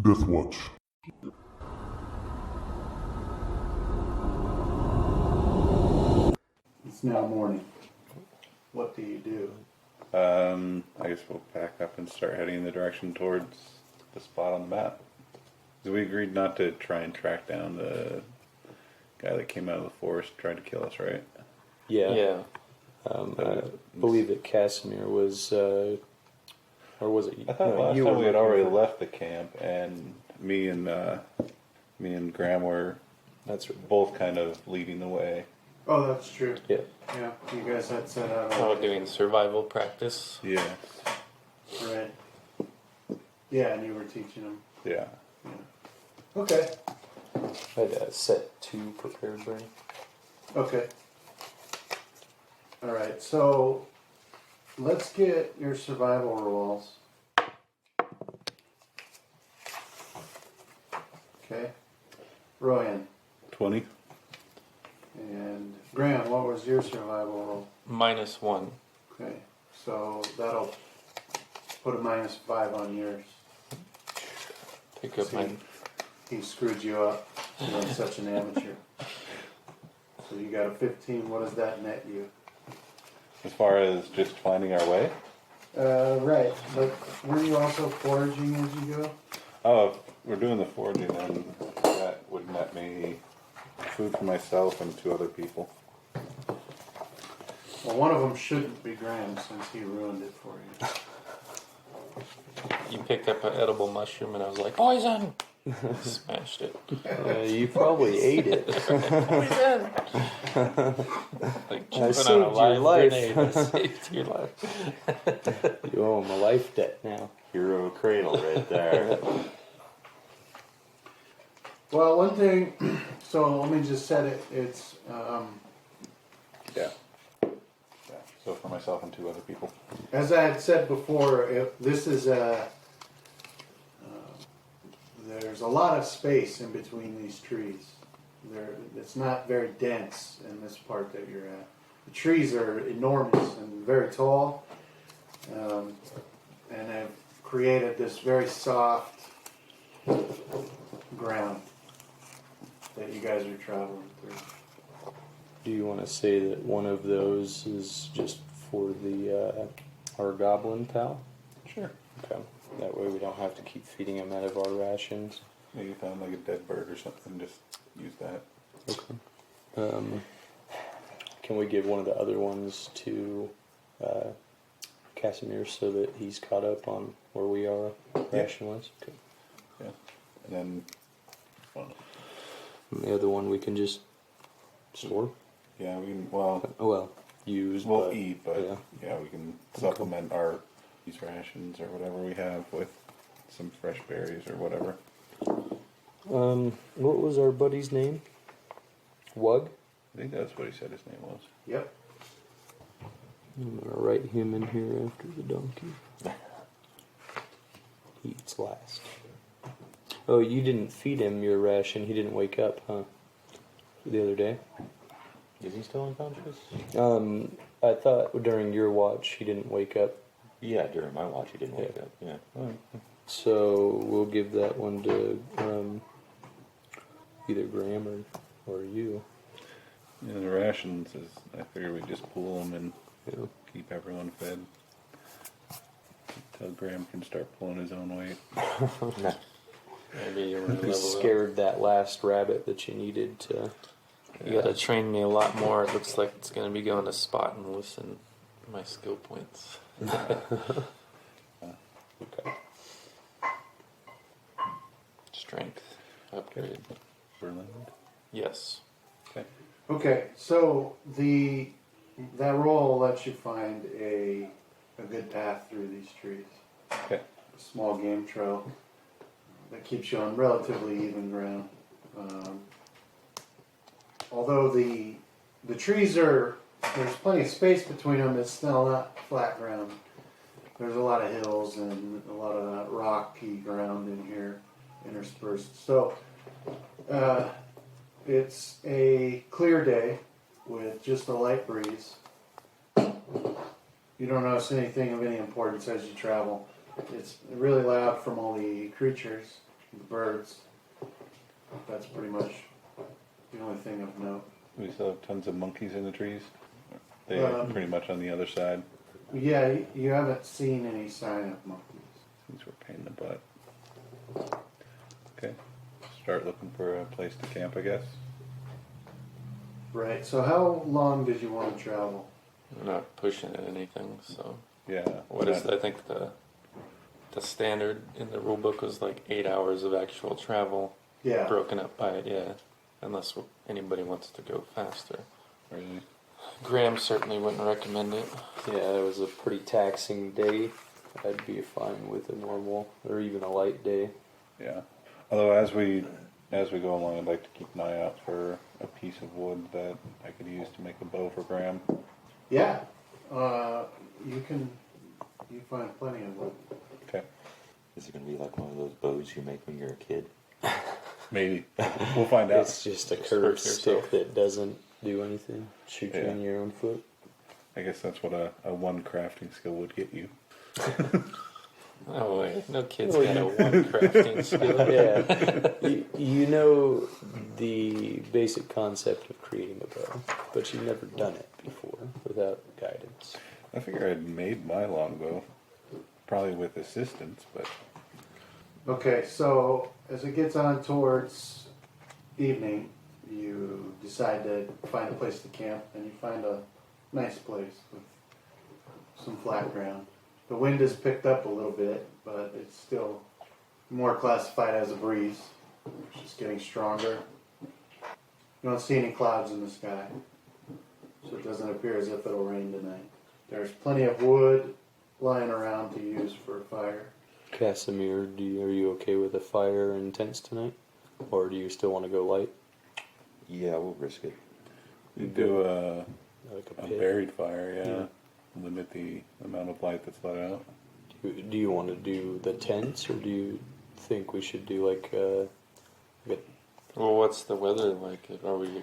Death Watch. It's now morning. What do you do? I guess we'll pack up and start heading in the direction towards the spot on the map. So we agreed not to try and track down the guy that came out of the forest and tried to kill us, right? Yeah. I believe that Casimir was, or was it? I thought last time we had already left the camp, and me and Graham were both kind of leading the way. Oh, that's true. Yeah. Yeah, you guys had set out. Oh, doing survival practice. Yeah. Right. Yeah, and you were teaching them. Yeah. Okay. I had set 2 prepared burn. Okay. All right. So let's get your survival rolls. Okay. Royan 20. and Graham, what was your survival roll? -1. Okay. So that'll put a -5 on yours. Pick up See, mine. he screwed you up. You're such an amateur. So you got a 15. What does that net you? As far as just finding our way? Right. But were you also foraging as you go? Oh, if we're doing the foraging, then that would net me food for myself and 2 other people. Well, one of them shouldn't be Graham since he ruined it for you. You picked up an edible mushroom and I was like, poison! Smashed it. You probably ate it. Poison! Like I jumping on a saved your live life. grenade. I saved your life. You owe him a life debt now. Hero cradle right there. Well, one thing, so let me just set it. It's, Yeah. So for myself and 2 other people. as I had said before, this is there's a lot of space in between these trees. It's not very dense in this part that you're at. The trees are enormous and very tall, and have created this very soft ground that you guys are traveling through. Do you want to say that one of those is just for the our goblin pal? Sure. Okay. That way we don't have to keep feeding him out of our rations. Maybe you found like a dead bird or something, just use that. Okay. Can we give one of the other ones to Casimir so that he's caught up on where we are ration-wise? Okay. Yeah. And then, well, And the other one we can just store? yeah, we can, well, Well, use. we'll but, eat, but yeah, we can supplement our these rations or whatever we have with some fresh berries or whatever. What was our buddy's name? Wug? I think that's what he said his name was. Yep. I'm gonna write him in here after the donkey. He eats last. Oh, you didn't feed him your ration. He didn't wake up, huh? The other day. Is he still unconscious? I thought during your watch he didn't wake up. Yeah, during my watch he didn't wake up. Yeah. So we'll give that one to either Graham or you. Yeah, the rations is, I figure we just pool them and keep everyone fed. Until Graham can start pulling his own weight. Maybe you want to You level scared that last rabbit that you needed to. up. You gotta train me a lot more. It looks like it's gonna be going to spot and listen my skill points. Okay. Strength upgrade. Berlin. Yes. Okay. Okay, so that roll lets you find a good path through these trees. Okay. A small game trail that keeps you on relatively even ground. Although the trees there's plenty of space between them, it's still not flat ground. There's a lot of hills and a lot of rocky ground in here interspersed. So it's a clear day with just a light breeze. You don't notice anything of any importance as you travel. It's really loud from all the creatures, the birds. That's pretty much the only thing of note. We still have tons of monkeys in the trees. They pretty much on the other side. Yeah, you haven't seen any sign of monkeys. Since we're a pain in the butt. Okay. Start looking for a place to camp, I guess. Right, so how long did you want to travel? I'm not pushing it anything, so. Yeah. What is, I think the standard in the rule book was like 8 hours of actual travel, Yeah. broken up by it, yeah. Unless anybody wants to go faster. Really? Graham certainly wouldn't recommend it. Yeah, it was a pretty taxing day. I'd be fine with a normal or even a light day. Yeah. Although as we go along, I'd like to keep an eye out for a piece of wood that I could use to make a bow for Graham. Yeah, you find plenty of wood. Okay. Is it going to be like one of those bows you make when you're a kid? Maybe. We'll find out. It's just a Just curved hurt stick yourself. that doesn't do anything. Shoot you Yeah. in your own foot. I guess that's what a one crafting skill would get you. No way. No kid's got a one crafting skill. Yeah, you know the basic concept of creating a bow, but you've never done it before without guidance. I figure I'd made my longbow, probably with assistance, but Okay, so as it gets on towards evening, you decide to find a place to camp, and you find a nice place with some flat ground. The wind has picked up a little bit, but it's still more classified as a breeze. It's just getting stronger. You don't see any clouds in the sky, so it doesn't appear as if it'll rain tonight. There's plenty of wood lying around to use for a fire. Casimir, are you okay with a fire and tents tonight? Or do you still want to go light? Yeah, we'll risk it. we do a Like a pit? buried fire, yeah. Yeah. Limit the amount of light that's let out. Do you want to do the tents, or do you think we should do like a... Well, what's the weather like? Are we?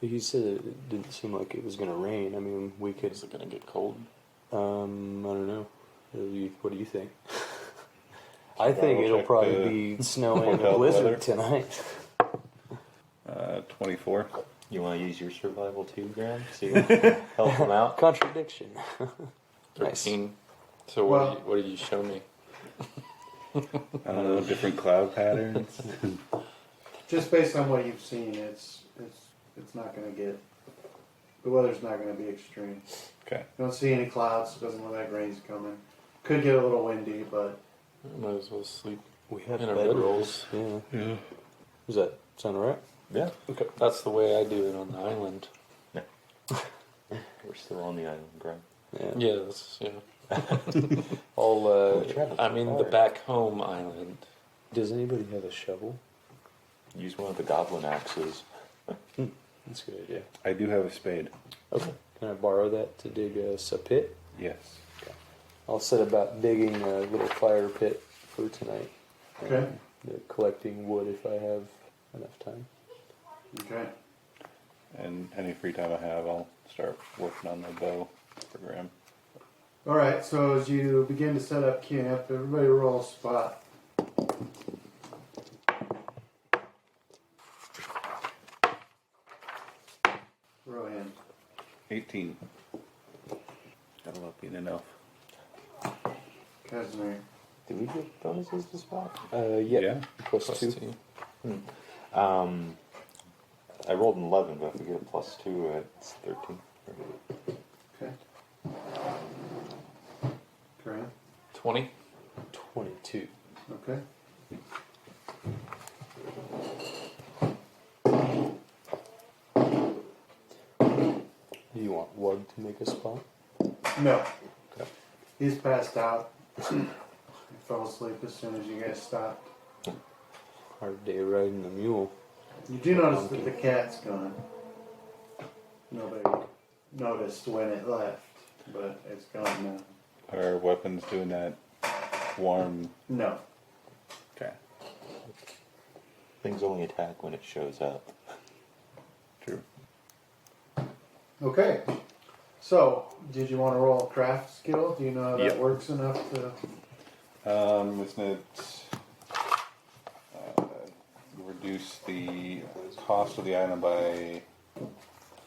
He said it didn't seem like it was going to rain. I mean, we could... Is it gonna get cold? I don't know. What do you think? I think I'll it'll check probably the be snowing and a hotel blizzard weather. tonight. 24. You want to use your survival too, Graham? See, help them out. Contradiction. Nice. 13. So Well- what did you show me? I don't know, different cloud patterns. Just based on what you've seen, it's not going to get, the weather's not going to be extreme. Okay. You don't see any clouds, doesn't look like rain's coming. Could get a little windy, but Might as well sleep. We have In our bedrolls. Yeah. Yeah. Does that sound alright? Yeah, Okay. That's the way I do it on the island. we're still on the island, Graham. Yeah. Yeah, that's I'll, I mean the back home island. does anybody have a shovel? Use one of the goblin axes. That's a good idea. I do have a spade. Okay. Can I borrow that to dig us a pit? Yes. I'll set about digging a little fire pit for tonight. okay. Collecting wood if I have enough time. Okay. And any free time I have, I'll start working on the bow for Graham. All right. So as you begin to set up camp, everybody roll a spot. Rohan. 18. Gotta love being an elf. Casimir. Did we get bonuses this spot? Yeah. Plus Plus 2. 2. I rolled an 11, but if we get a plus 2, it's 13. Okay. Graham. 20. 22. Okay. Do you want Wug to make a spot? No. Okay. He's passed out. He fell asleep as soon as you guys stopped. Hard day riding the mule. You do notice that the cat's gone. Nobody noticed when it left, but it's gone now. Are weapons doing that warm? No. Okay. Things only attack when it shows up. True. Okay. So, did you want to roll a craft skill? Do you know how that Yep. works enough to... Isn't it reduce the cost of the item by,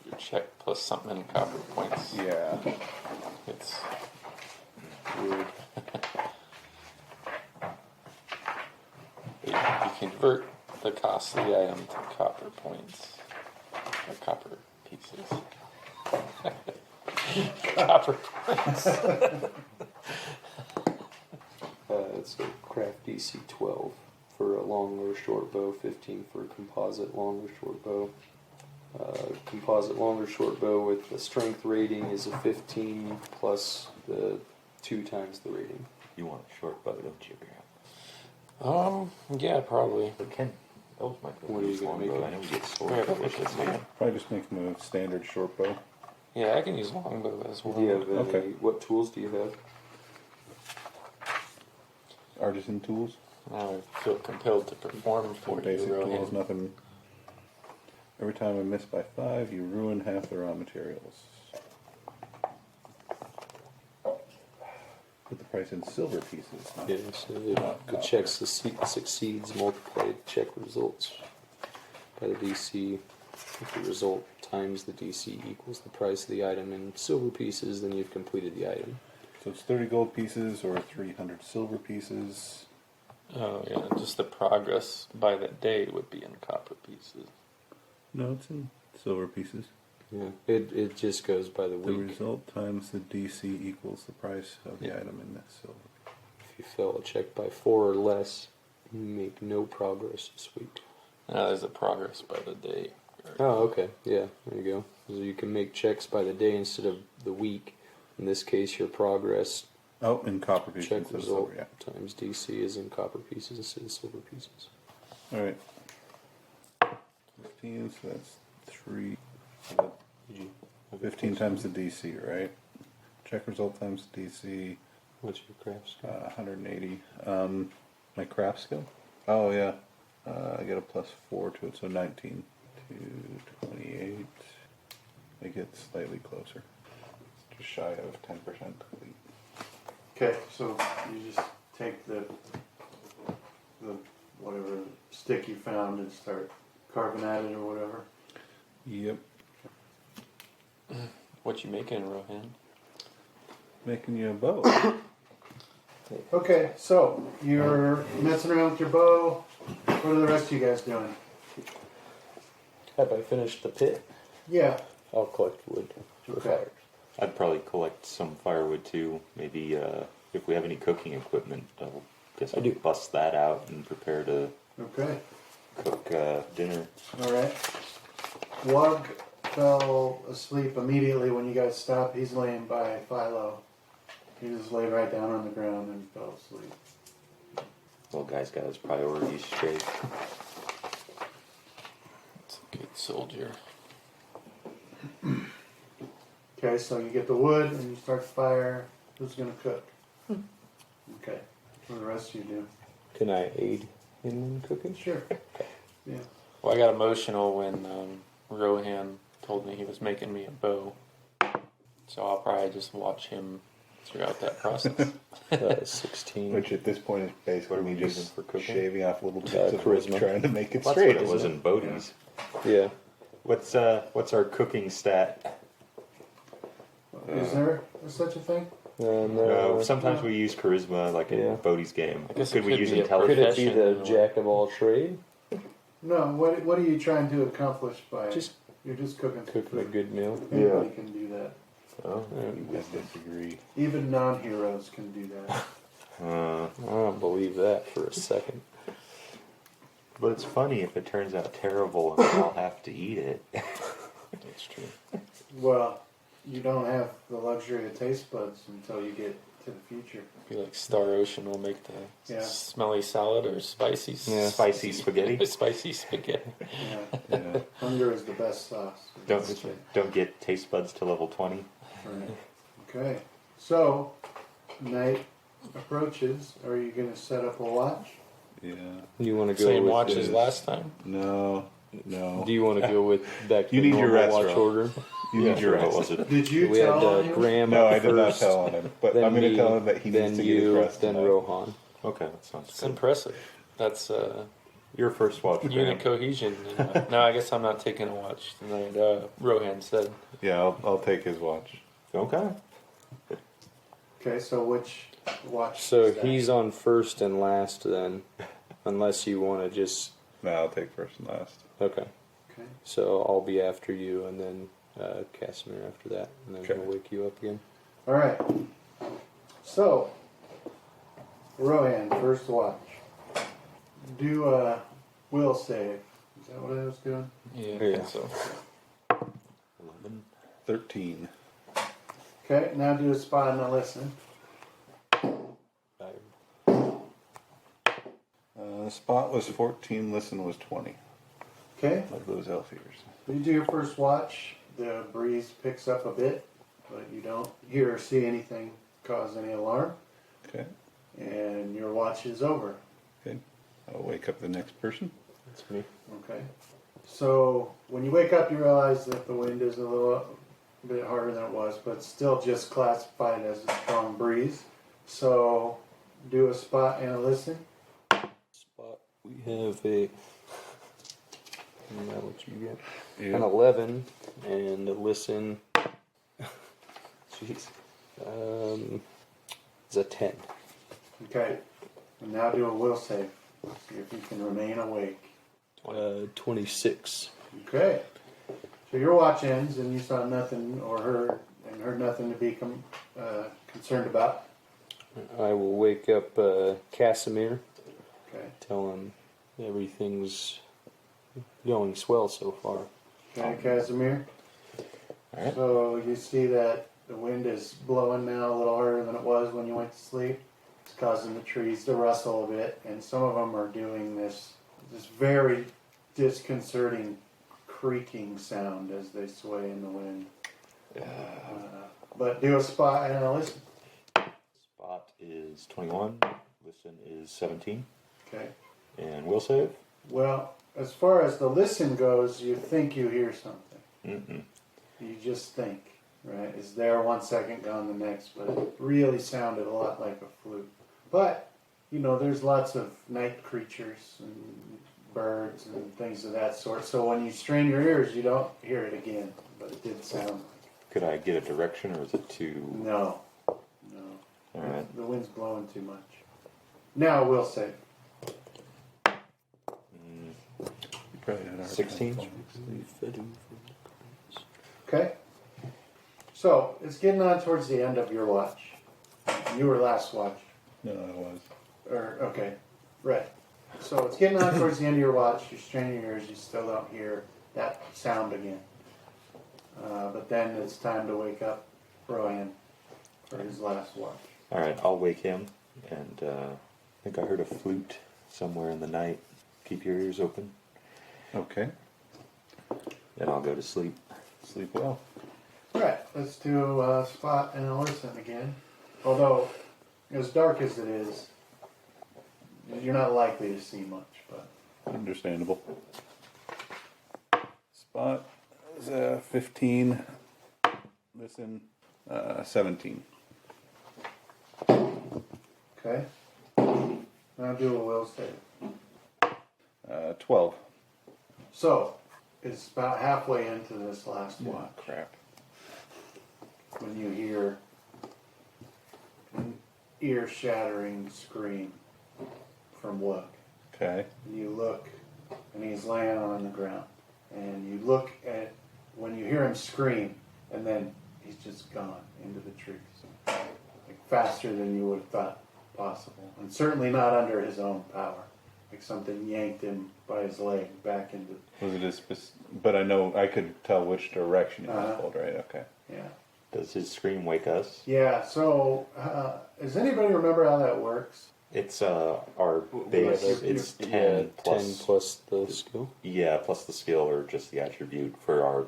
Your check plus something in copper points. yeah, It's Weird. you convert the cost of the item to copper points or copper pieces. Copper points. It's a craft DC 12 for a long or short bow, 15 for a composite long or short bow. Composite long or short bow with the strength rating is a 15 plus the 2 times the rating. You want a short bow, don't you, Graham? Yeah, probably. But Ken, those might be What are you gonna make bow. it? I know we get sword Yeah, bow but with it's this, man. probably just make them a standard short bow. Yeah, I can use longbow as well. Do you have any, Okay. what tools do you have? Artisan tools, Now I feel compelled to perform for you, basic tools, Rohan. nothing. Every time I miss by 5, you ruin half the raw materials. Put the price in silver pieces. Huh? Yeah, so the check succeeds, multiply check results by the DC. If the result times the DC equals the price of the item in silver pieces, then you've completed the item. So it's 30 gold pieces or 300 silver pieces. Oh yeah, just the progress by that day would be in copper pieces. No, it's in silver pieces. Yeah, it just goes by the The week. result times the DC equals the price of the item in that silver. If you fail a check by 4 or less, you make no progress this week. Now there's a progress by the day. Oh, okay. Yeah, there you go. So you can make checks by the day instead of the week. In this case, your progress Oh, in copper pieces check instead of result silver, yeah. times DC is in copper pieces instead of silver pieces. Alright. 15, so that's 3. So that Did you have 15 a times the DC, right? Check result times DC, What's your craft skill? 180. My craft skill? Oh, yeah. I get a plus 4 to it, so 19 to 28. Make it slightly closer. It's just shy of 10% complete. Okay, so you just take the whatever stick you found and start carving at it or whatever. Yep. What you making, Rohan? Making you a bow. Okay, so you're messing around with your bow. What are the rest of you guys doing? Have I finished the pit? Yeah. I'll collect wood for Okay. fire. I'd probably collect some firewood too. Maybe if we have any cooking equipment, I'll guess I I'll do. bust that out and prepare to Okay. cook dinner. All right. Wug fell asleep immediately when you guys stopped. He's laying by Philo. He just laid right down on the ground and fell asleep. Well, guy's got his priorities straight. It's a good soldier. Okay, so you get the wood and you start the fire. Who's gonna cook? Okay. What do the rest of you do? Can I aid in cooking? Sure. Yeah. Well, I got emotional when Rohan told me he was making me a bow. So I'll probably just watch him throughout that process. 16. Which at this point is basically What are we me just using for cooking? shaving off little bits of wood, charisma. trying to make it That's straight. what it was isn't in Bodie's. Yeah. What's our cooking stat? Is there such a thing? No. Sometimes we use charisma, like in Yeah. Bodie's game. I guess Could it we could use be a Could intelligence? it be the jack of all trade? No. What are you trying to accomplish by? Just You're just cooking. cooking a good meal. Anybody can do that. Oh. I disagree. Even non-heroes can do that. I don't believe that for a second. But it's funny if it turns out terrible and we all have to eat it. That's true. Well, you don't have the luxury of taste buds until you get to the future. Be like Star Ocean will make the Yeah. smelly salad or spicy Spicy spaghetti. spicy spaghetti. Yeah. Yeah. Hunger is the best sauce. Don't get taste buds to level 20. Right. Okay. So, night approaches. Are you going to set up a watch? Yeah. You want to go Same with watch the- as last time. No. Do you want to go with back to You the need your normal rest, watch Rob. order? You need your What rest. was it? Did you We had tell him? Graham No, up I did not first, tell on him, but then I'm going to me, tell him that he then needs to get his you, rest then tonight. Rohan. Okay, that sounds It's good. impressive. That's Your first watch. unit Graham. cohesion. No, I guess I'm not taking a watch tonight. Rohan said. Yeah, I'll take his watch. Okay. Okay, so which watch? So is that? he's on first and last then, unless you want to just. No, I'll take first and last. Okay. Okay. So I'll be after you, and then Casimir after that, and then Okay. he'll wake you up again. All right. So, Rohan, first watch. Do a will save. Is that what I was doing? Yeah, I Yeah. think so. 11. 13. Okay, now do a spot and a listen. Spot was 14, listen was 20. Okay, Of those elf ears. you do your first watch. The breeze picks up a bit, but you don't hear or see anything cause any alarm. Okay. And your watch is over. Okay. I'll wake up the next person. That's me. Okay. So when you wake up, you realize that the wind is a little bit harder than it was, but still just classified as a strong breeze. So do a spot and a listen. Spot. We have a. Isn't that what you get? Yeah. An 11 and a listen. Jeez. It's a 10. Okay. And now do a will save. See if you can remain awake. 26. Okay. So your watch ends and you saw nothing or heard nothing to be concerned about. I will wake up Casimir, Okay. tell him everything's going swell so far. Okay, Casimir. Alright. So you see that the wind is blowing now a little harder than it was when you went to sleep. It's causing the trees to rustle a bit, and some of them are doing this very disconcerting creaking sound as they sway in the wind. But do a spot and a listen. Spot is 21. Listen is 17. Okay. And will save? Well, as far as the listen goes, you think you hear something. Mm-mm. You just think, right? It's there 1 second, gone the next, but it really sounded a lot like a flute. But, you know, there's lots of night creatures and birds and things of that sort. So when you strain your ears, you don't hear it again, but it did sound like Could I get a direction or is it too. it. No. Alright. The wind's blowing too much. Now we'll say. You probably had a hard 16? time falling Okay? So, it's getting on towards the end of your watch. You were last watch. asleep. No, I was. Okay, right. So it's getting on towards the end of your watch. You're straining your ears. You still don't hear that sound again. But then it's time to wake up Rohan for his last watch. Alright, I'll wake him. And I think I heard a flute somewhere in the night. Keep your ears open. Okay. And I'll go to sleep. Sleep well. All right, let's do a spot and a listen again. Although, as dark as it is, you're not likely to see much. But Understandable. Spot is 15. Listen, 17. okay. Now do a will save. 12. So it's about halfway into this last watch Crap. when you hear an ear-shattering scream from Wug. Okay. You look, and he's laying on the ground. And you look at when you hear him scream, and then he's just gone into the trees, like faster than you would have thought possible, and certainly not under his own power. Like something yanked him by his leg back into. Was it a but I know I could tell which direction it was Uh-huh. pulled, right? Okay. Yeah. Does his scream wake us? Yeah. So, does anybody remember how that works? It's our base. Yeah, It's 10 Yeah, plus. 10 plus the skill. Yeah, plus the skill or just the attribute for our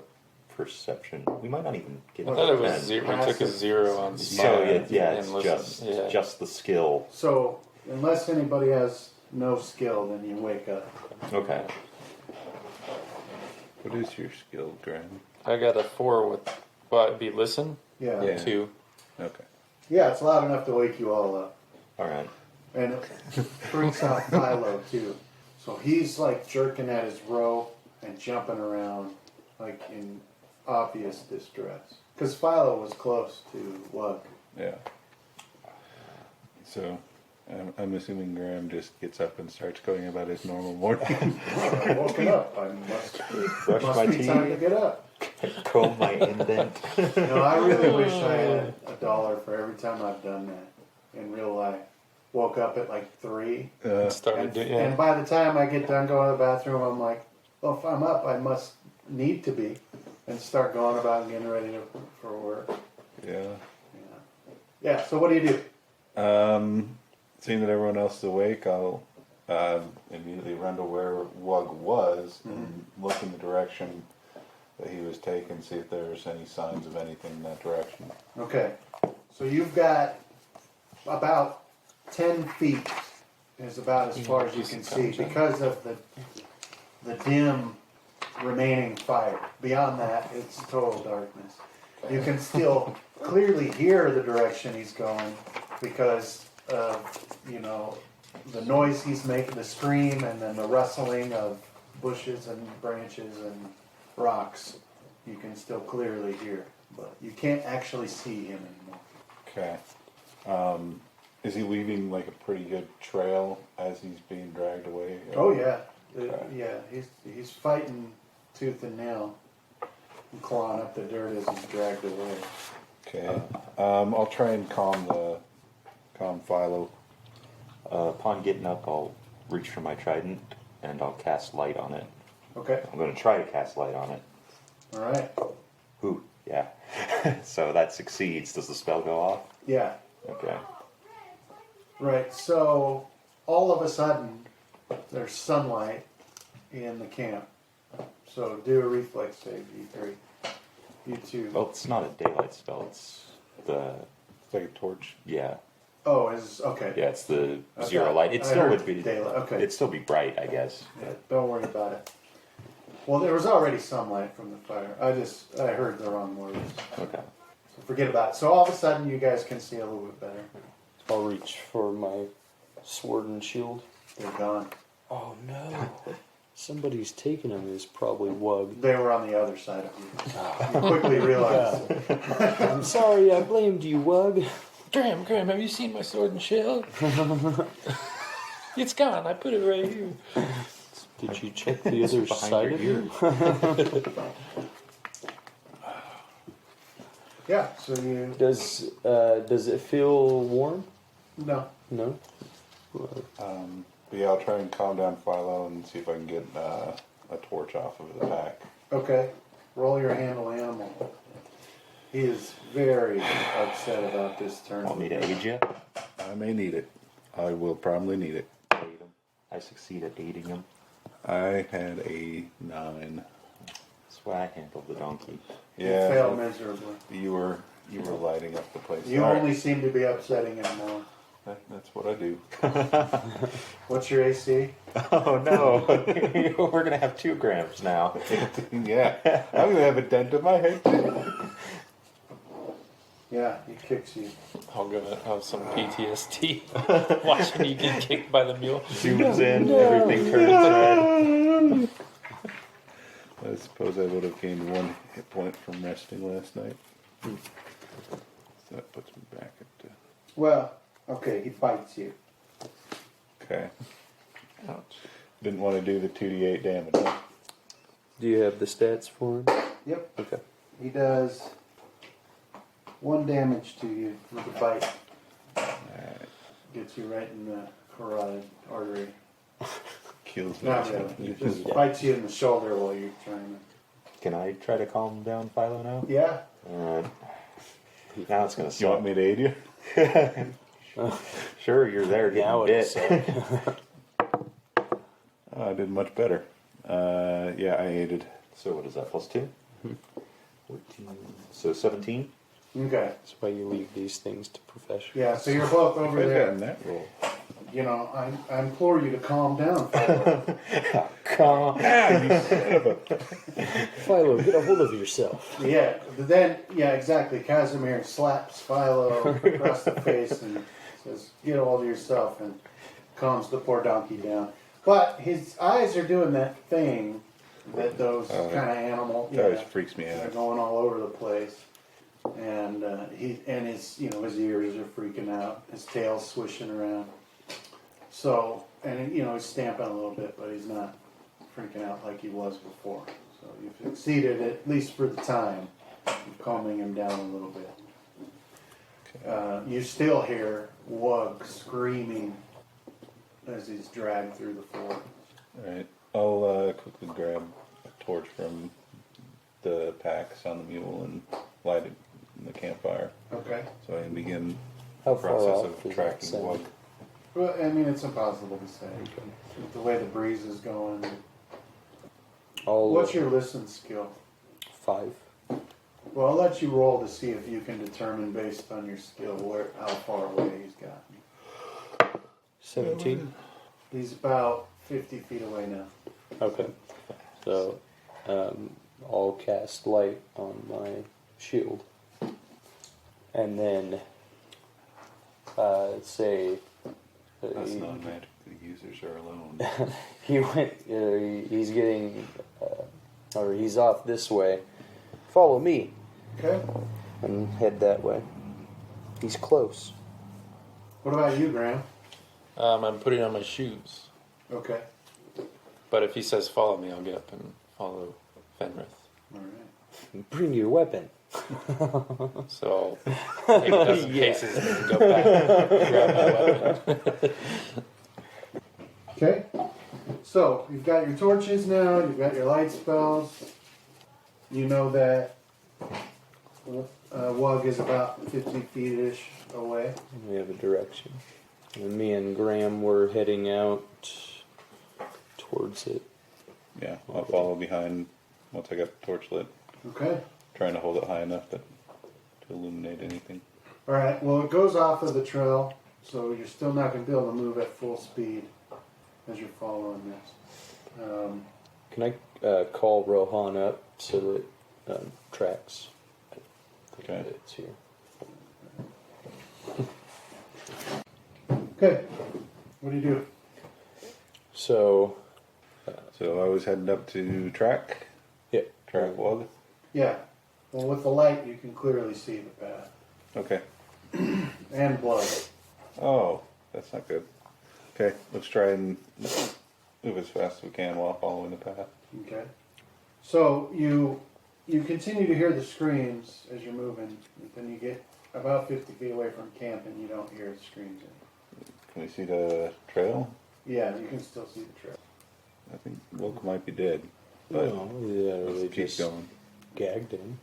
perception. We might not even get I thought it was 10. zero. We took a 0 on So spot yeah, and it's listen. just the skill. So, unless anybody has no skill, then you wake up. Okay. What is your skill, Graham? I got a 4 with, well, it'd be listen, Yeah. Yeah. 2. Okay. Yeah, it's loud enough to wake you all up. All right. And it freaks out Philo too. So he's like jerking at his rope and jumping around like in obvious distress. Because Philo was close to Lug. Yeah. So, I'm assuming Graham just gets up and starts going about his normal morning. Oh, I woke up. I Brush my must be time to teeth, get up. comb my indent. No, I really wish I had $1 for every time I've done that in real life. Woke up at like 3. Started And, doing and by the time I get done going to the bathroom, I'm like, well, if I'm up, I must need to be. And start going about and getting ready for work. Yeah. Yeah, so what do you do? Seeing that everyone else is awake, I'll immediately run to where Wug was and look in the direction that he was taking, see if there's any signs of anything in that direction. Okay, so you've got about 10 feet is about as far as you can see because of the dim remaining fire. Beyond that, it's total darkness. You can still clearly hear the direction he's going because of, the noise he's making, the scream, and then the rustling of bushes and branches and rocks. You can still clearly hear, but you can't actually see him anymore. Okay. Is he leaving like a pretty good trail as he's being dragged away? Oh yeah, Okay. yeah. He's fighting tooth and nail, and clawing up the dirt as he's dragged away. Okay. I'll try and calm Philo. Upon getting up, I'll reach for my trident and I'll cast light on it. Okay. I'm going to try to cast light on it. All right. Ooh, yeah. So that succeeds. Does the spell go off? Yeah. Okay. Right. So all of a sudden, there's sunlight in the camp. So do a reflex save, you three. You two. Well, it's not a daylight spell. It's the It's like a torch. yeah. Oh, is okay. Yeah, it's the Okay. zero light. It I still heard would be daylight. Okay. It'd still be bright, I guess. Yeah, don't worry about it. Well, there was already sunlight from the fire. I heard the wrong words. Okay. So forget about it. So all of a sudden, you guys can see a little bit better. I'll reach for my sword and shield. They're gone. Oh no. Somebody's taken him is probably Wug. They were on the other side of you. You quickly realize. I'm sorry, I blamed you, Wug. Graham, have you seen my sword and shield? It's gone. I put it right here. Did you check the other behind side of your you? Yeah. So you. Does it feel warm? No. No. But yeah, I'll try and calm down Philo and see if I can get a torch off of the pack. Okay. Roll your handle animal. He is very upset about this turn. Want me to aid you? I may need it. I will probably need it. Aid him. I succeed at aiding him. I had a 9. That's why I handled the donkey. You Yeah, failed miserably. you were lighting up the place. You All right. only seem to be upsetting him more. That's what I do. What's your AC? Oh no! We're gonna have 2 grams now. Yeah, I'm gonna have a dent in my head too. Yeah, he kicks you. I'll go have some PTSD watching you get kicked by the mule. Zooms in, everything turns red. I suppose I would have gained 1 hit point from resting last night. So that puts me back at. Well, okay, he bites you. Okay. Ouch. Didn't want to do the 2d8 damage. Huh? Do you have the stats for him? Yep. Okay. He does 1 damage to you with a bite. Alright. Gets you right in the carotid artery. Kills me. Not really. He just bites you in the shoulder while you're trying Can I try to calm down Philo now? to. Yeah. Now it's gonna You want suck. me to aid you? Sure, you're there getting Now bit. it's Oh, I did much better. Yeah, I aided. So what is that? +2? 14. So 17. Okay. That's why you leave these things to professionals. Yeah, so you're both over I've there. gotten that roll. You know, I implore you to calm down. Philo. Philo, get a hold of yourself. Yeah, but then, yeah, exactly. Casimir slaps Philo across the face and Says, get a hold of yourself, and calms the poor donkey down. But his eyes are doing that thing that those kind of animal, That always freaks me they're out. going all over the place. And his his ears are freaking out. His tail's swishing around. So, and he's stamping a little bit, but he's not freaking out like he was before. So you've succeeded, at least for the time, in calming him down a little bit. You still hear Wug screaming as he's dragged through the forest. Alright, I'll quickly grab a torch from the packs on the mule and light it in the campfire. Okay. So I can begin How the far process off of is that tracking sound? Wug. Well, I mean, it's impossible to say. With the way the breeze is going. What's your listen skill? 5. Well, I'll let you roll to see if you can determine based on your skill how far away he's gotten. 17. He's about 50 feet away now. Okay. So, I'll cast light on my shield. And then, say... That's not magic. The users are alone. he went, he's getting, or he's off this way. Follow me. Okay. And head that way. He's close. What about you, Graham? I'm putting on my shoes. Okay. But if he says follow me, I'll get up and follow Fenrith. All right. Bring your weapon. So I'll take a dozen paces and go back and grab my weapon. Okay. So you've got your torches now. You've got your light spells. You know that Wug is about 50 feet-ish away. We have a direction. And me and Graham were heading out towards it. Yeah, I'll follow behind once I got the torch lit. Okay. Trying to hold it high enough to illuminate anything. All right. Well, it goes off of the trail, so you're still not going to be able to move at full speed as you're following this. Can I call Rohan up so that tracks? Okay. It's here. Okay. What do you do? So, So I was heading up to track yeah. Wug. Yeah. Well, with the light, you can clearly see the path. Okay. And blood. Oh, that's not good. Okay, let's try and move as fast as we can while following the path. Okay. So you continue to hear the screams as you're moving. Then you get about 50 feet away from camp and you don't hear the screams anymore. Can we see the trail? Yeah, you can still see the trail. I think Wug might be dead. But No, yeah, let's they keep just going. gagged him.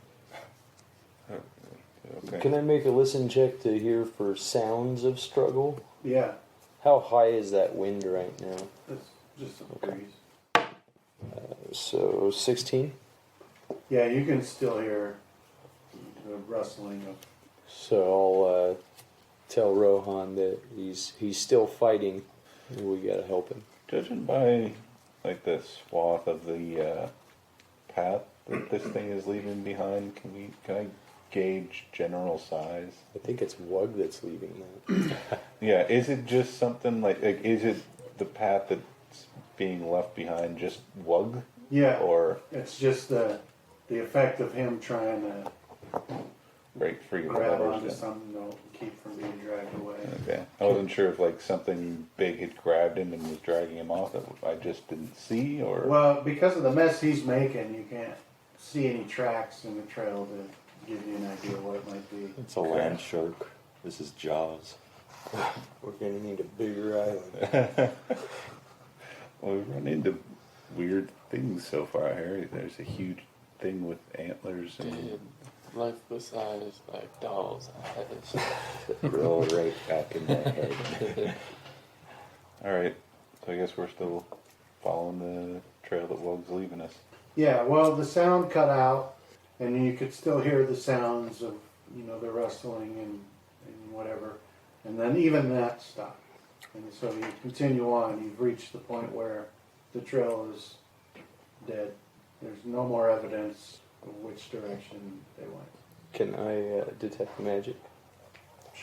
Okay. Can I make a listen check to hear for sounds of struggle? Yeah, How high is that wind right now? it's just a breeze. So 16. Yeah, you can still hear the rustling of. So I'll tell Rohan that he's still fighting. And we gotta help him. Judging by like the swath of the path that this thing is leaving behind, can I gauge general size? I think it's Wug that's leaving that. Yeah, is it just something like is it the path that's being left behind just Wug? Yeah, Or it's just the effect of him trying to break free of grab others onto then? something to keep from being dragged away. Okay. I wasn't sure if like something big had grabbed him and was dragging him off that I just didn't see, or Well, because of the mess he's making, you can't see any tracks in the trail to give you an idea what it might be. It's a land shark. This is Jaws. We're gonna need a bigger island. well, we've run into weird things so far here. There's a huge thing with antlers and Dude, lifeless eyes like dolls' eyes. Roll right back in my head. all right. So I guess we're still following the trail that Wug's leaving us. Yeah, well, the sound cut out, and you could still hear the sounds of, the rustling and whatever. And then even that stopped. And so you continue on. You've reached the point where the trail is dead. There's no more evidence of which direction they went. Can I detect magic?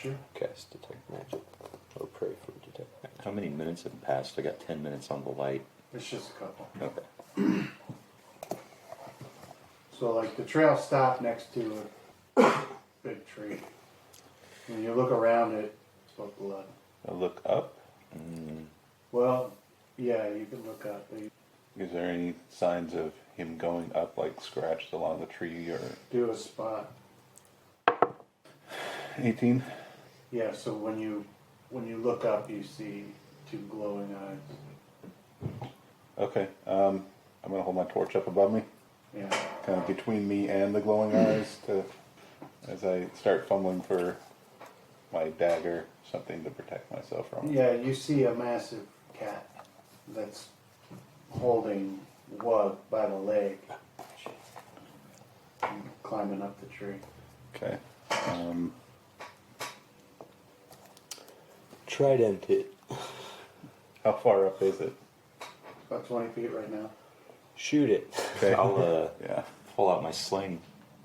Sure. Cast detect magic. Or pray for detect magic. How many minutes have passed? I got 10 minutes on the light. It's just a couple. Okay. So like the trail stopped next to a big tree. When you look around it, it's about blood. I look up. Well, yeah, you can look up. Is there any signs of him going up, like scratched along the tree, or Do a spot. 18? Yeah, so when you look up, you see two glowing eyes. Okay. I'm gonna hold my torch up above me, Yeah. kind of between me and the glowing eyes, as I start fumbling for my dagger, something to protect myself from. Yeah, you see a massive cat that's holding Wug by the leg, climbing up the tree. Okay. Trident it. How far up is it? About 20 feet right now. Shoot it. Okay. I'll Yeah. pull out my sling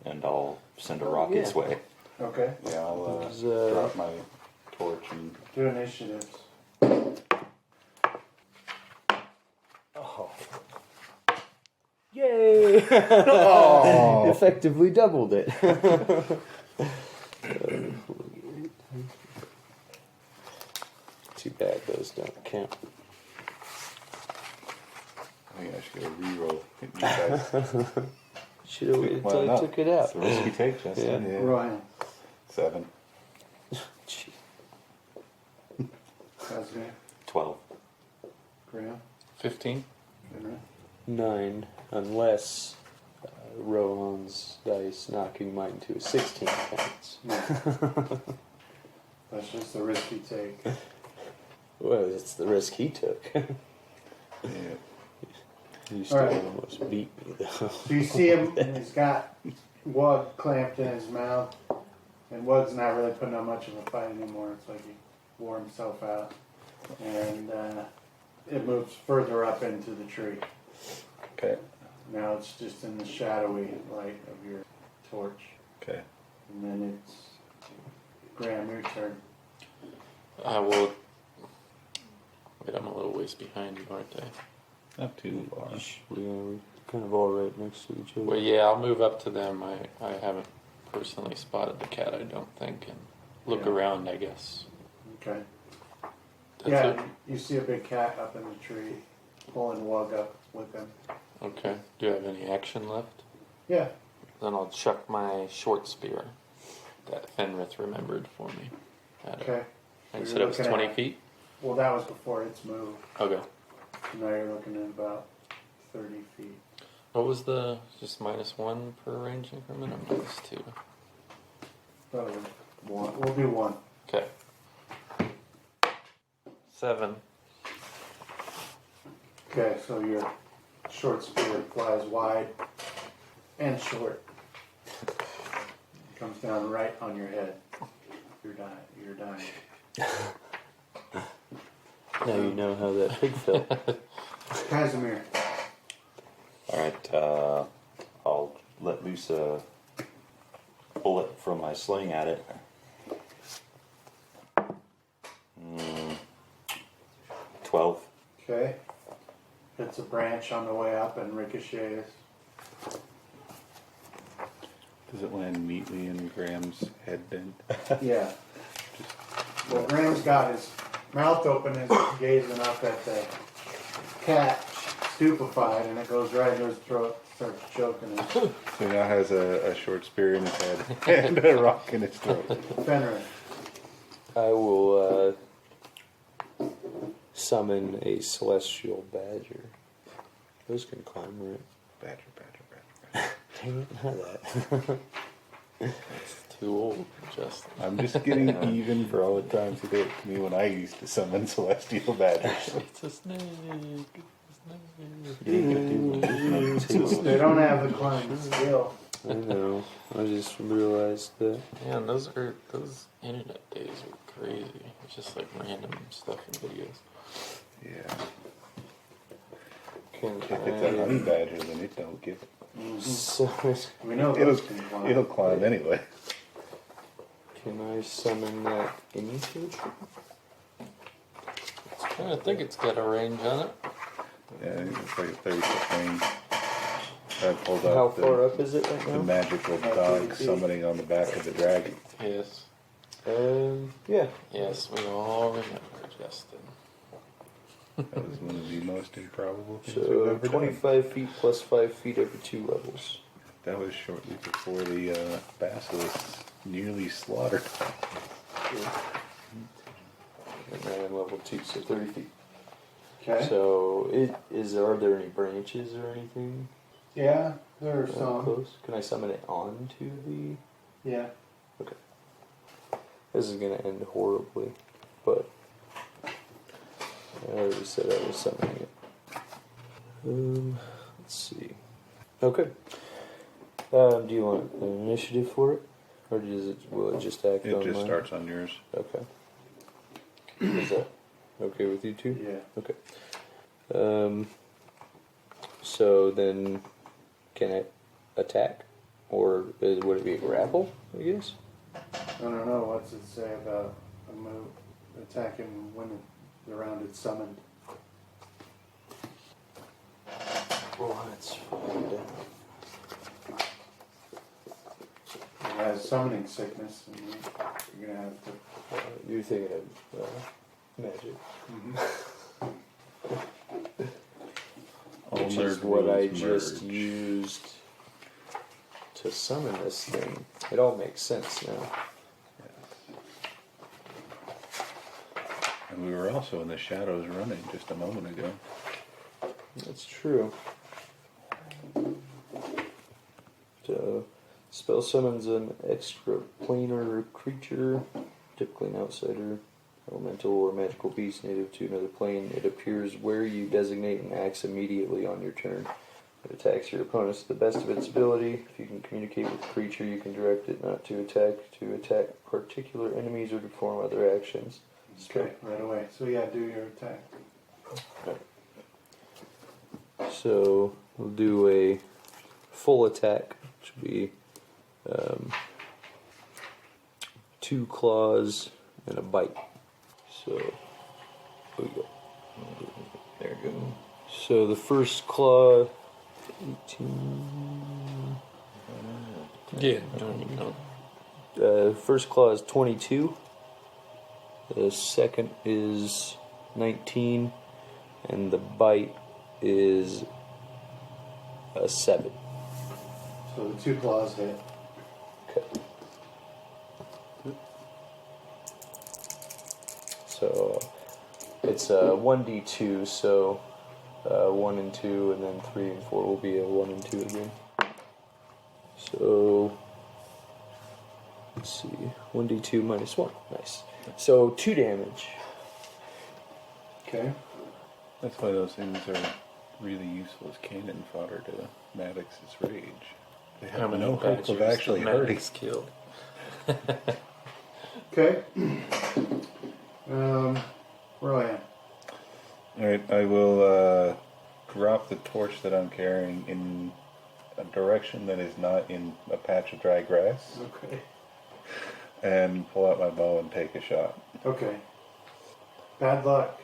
and I'll send a rock its way. Okay. Yeah. I'll There's, drop my torch and. Do initiatives. Oh. Yay! Oh. Effectively doubled it. Too bad those don't count. I think I should get a reroll. You guys. Should have waited Why until I not? took it out. It's a risk you take, Justin. Yeah. Ryan. 7. Gee. Casimir. 12. Graham. 15. Henry. 9, unless Rohan's dice knocking mine into a 16 counts. No. That's just the risk you take. Well, it's the risk he took. Yeah. You still Alright. almost beat me, though. So you see him, and he's got Wug clamped in his mouth, and Wug's not really putting up much of a fight anymore. It's like he wore himself out, and it moves further up into the tree. Okay. Now it's just in the shadowy light of your torch, Okay. and then it's Graham, your turn. I will. Wait, I'm a little ways behind you, aren't I? Not too far. We're kind of all right next to each other. Well, yeah, I'll move up to them. I haven't personally spotted the cat, I don't think, and look Yeah. around, I guess. Okay. That's Yeah, it? you see a big cat up in the tree, pulling Wug up with him. Okay. Do you have any action left? Yeah. Then I'll chuck my short spear that Fenrith remembered for me. At it. Okay. And So said you're it was looking 20 at- feet? Well, that was before its move. Okay. Now you're looking at about 30 feet. What was the just -1 per range increment or -2? Probably one. We'll do one. Okay. 7. Okay, so your short spear flies wide and short. Comes down right on your head. You're dying. You're dying. Now you know how that pig felt. Casimir. Alright, I'll let loose a bullet from my sling at it. 12. Okay. Hits a branch on the way up and ricochets. Does it land neatly in Graham's head then? Yeah. Well, Graham's got his mouth open and is gazing up at the cat, stupefied, and it goes right into his throat, starts choking him. So he now has a short spear in his head and a rock in his throat. Fenrir. I will summon a celestial badger. Those can climb, right? Badger, badger, badger. Dang it, not that. It's too old, Justin. I'm just getting even for all the times he did it to me when I used to summon celestial badgers. It's a snake. It's a snake. You ain't gonna do it. They don't have the climbing skill. I know. I just realized that. Man, those internet days were crazy. It's just like random stuff in videos. Yeah. Can If it's a honey badger, then it don't give it. So, We know It'll, those can climb. it'll climb anyway. Can I summon that into the tree? I think it's got a range on it. Yeah, it's like a 30-foot range. I pulled How up far up is it right the now? magical dog summoning on the back of the dragon. Yes. Yeah. Yes, we all remember, Justin. That was one of the most improbable things we've So ever done. 25 feet plus 5 feet every 2 levels. That was shortly before the basilisk nearly slaughtered. And then level 2, so 30 feet. Okay. So, are there any branches or anything Yeah, there are some. close? Can I summon it onto the... Yeah. Okay. This is going to end horribly, but I already said I was summoning it. Let's see. Okay. Do you want an initiative for it? Or will it just act on It just mine? starts on yours. Okay. Is that okay with you two? Yeah. Okay. So then, can it attack? Or would it be a grapple, I guess? I don't know. What's it say about a move attacking when the round is summoned? Well, let's find out. It has summoning sickness, and you're gonna have to. You're thinking of magic. All Which is nerd what I rules just merge. used to summon this thing. It all makes sense now. And we were also in the shadows running just a moment ago. That's true. So, spell summons an extraplanar creature, typically an outsider, elemental or magical beast native to another plane. It appears where you designate and acts immediately on your turn. It attacks your opponents to the best of its ability. If you can communicate with the creature, you can direct it not to attack particular enemies, or to perform other actions. Okay, right away. So yeah, do your attack. So we'll do a full attack, which will be 2 claws and a bite. So here we go. There we go. So the first claw, 18. Yeah. First claw is 22. The second is 19, and the bite is a 7. So the 2 claws hit. Okay. So it's 1d2, so 1 and 2, and then 3 and 4 will be a 1 and 2 again. So let's see, 1d2 minus 1. Nice. So 2 damage. Okay. That's why those things are really useful as cannon fodder to Maddox's rage. They have no hope of actually hurting. Killed. Okay. Ryan. Alright, I will drop the torch that I'm carrying in a direction that is not in a patch of dry grass Okay. and pull out my bow and take a shot. Okay. Bad luck.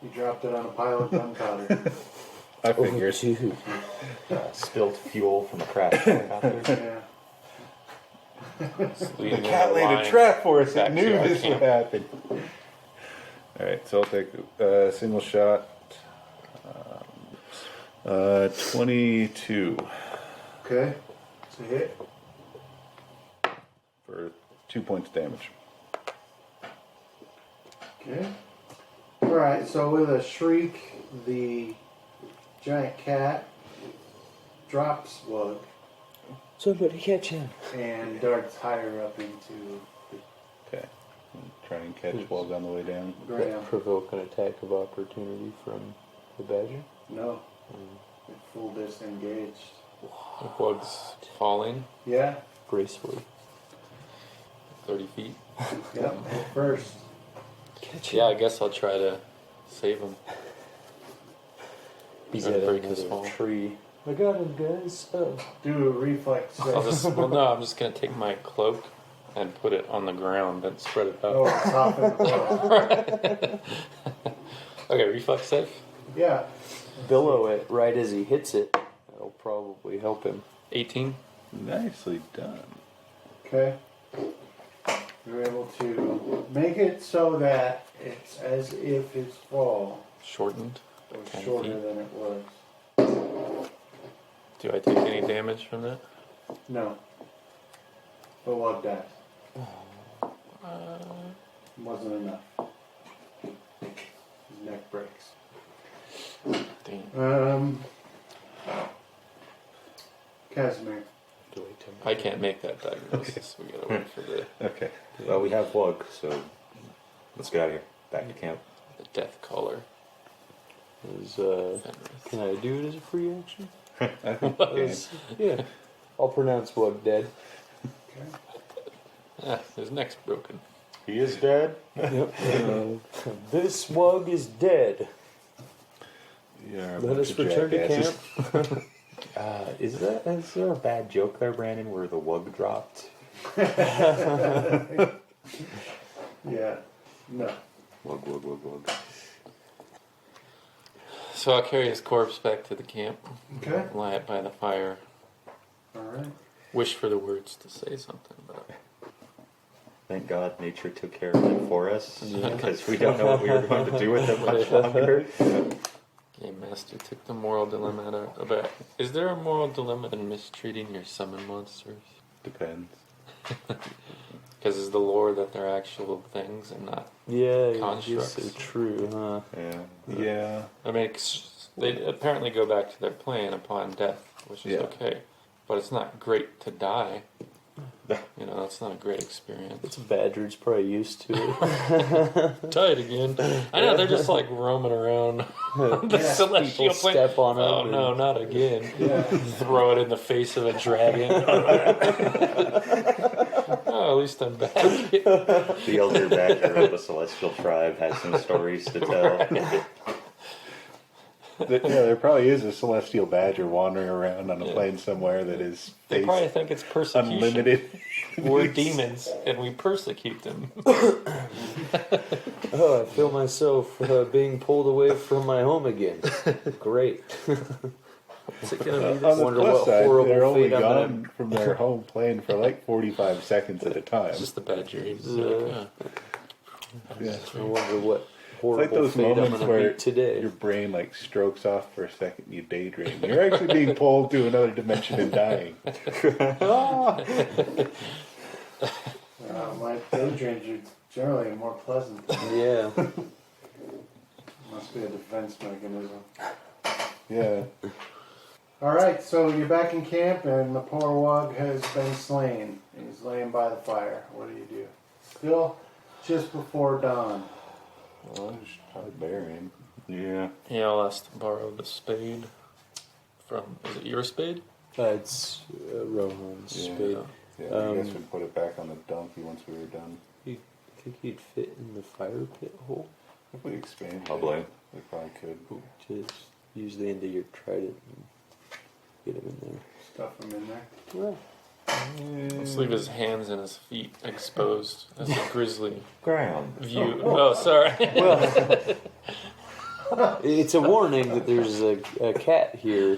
You dropped it on a pile of gunpowder. I figured. Dude. Spilled fuel from a crash out there. Yeah. The Cat laid a trap for us. It knew this would happen. Alright, so I'll take a single shot. 22 Okay. It's a hit. for 2 points damage. Okay. Alright, so with a shriek, the giant cat drops Slug Somebody catch him. and darts higher up into Okay. Try and catch Wog on the way down. the That ground. provoke an attack of opportunity from the badger. No. It full disengaged. The bug's falling Yeah. Gracefully. 30 feet. Yep. Hit first. Catch Yeah, I guess I'll try to save him. He's Try to at break his another fall. tree. I got him, guys. Oh. Do a reflex I'll save. just, well, no, I'm just gonna take my cloak and put it on the ground and spread it Oh, out. it's off in the blow. Okay, reflex save. Yeah. Billow it right as he hits it. That'll probably help him. 18. Nicely done. Okay. You're able to make it so that it's as if his fall Shortened. was 10 shorter feet. than it was. Do I take any damage from that? No. But what dies. Wasn't enough. His neck breaks. Damn. Casimir. I can't make that diagnosis. We gotta wait for the Okay. Well, we have Wug, so let's get out of here. Back to camp. death caller. Is, Fenris. can I do it as a free action? I think you can. Yeah. I'll pronounce Wug dead. Okay. Ah, his neck's broken. He is dead. Yep. This Wug is dead. Yeah, Let us return to camp. Is there a bad joke there, Brandon, where the Wug dropped? Yeah. No. Wug. So I'll carry his corpse back to the camp. Okay. Lie it by the fire. Alright. Wish for the words to say something, but Thank God nature took care of it for us, Yeah. because we don't know what we were going to do with it much longer. Game Master took the moral dilemma out of it. Is there a moral dilemma in mistreating your summon monsters? Depends. Because is the lore that they're actual things and not... Yeah, I guess Constructs. so true, huh? Yeah. I mean, they apparently go back to their plan upon death, which is Yeah. okay. But it's not great to die. You know, that's not a great experience. It's a badger's probably used to it. Died again. I know, they're just like roaming around the Yeah, celestial people plane. step on 'em Oh and- no, not again. Yeah. Throw it in the face of a dragon. Oh, at least I'm back. The elder badger of the celestial tribe has some stories to tell. There probably is a celestial badger wandering around on a plane somewhere that is They probably face think it's persecution. unlimited. We're demons and we persecute them. Oh, I feel myself being pulled away from my home again. Great. Is it gonna be On the Wonder plus what side, horrible they're only fate I'm gonna- gone from their home plane for like 45 seconds at a time. just the badger? He's Yeah. like, Yeah. I wonder what It's like horrible those fate I'm moments going to where meet today. your brain like strokes off for a second, you daydream. You're actually being pulled to another dimension and dying. My daydreams are generally more pleasant. Yeah. Must be a defense mechanism. Yeah. Alright, so you're back in camp and the poor Wug has been slain. He's laying by the fire. What do? Still just before dawn. Well, I should probably bury him. Yeah. yeah, I'll ask to borrow the spade from. Is it your spade? It's Rohan's Yeah. spade. Yeah, I guess we put it back on the donkey once we were done. You think he'd fit in the fire pit hole? If we expand Probably. it, we probably could. Just use the end of your trident and get him in Stuff him in there. there. Let's leave his hands and his feet exposed as a grisly Ground. view. Oh, sorry. It's a warning that there's a cat here.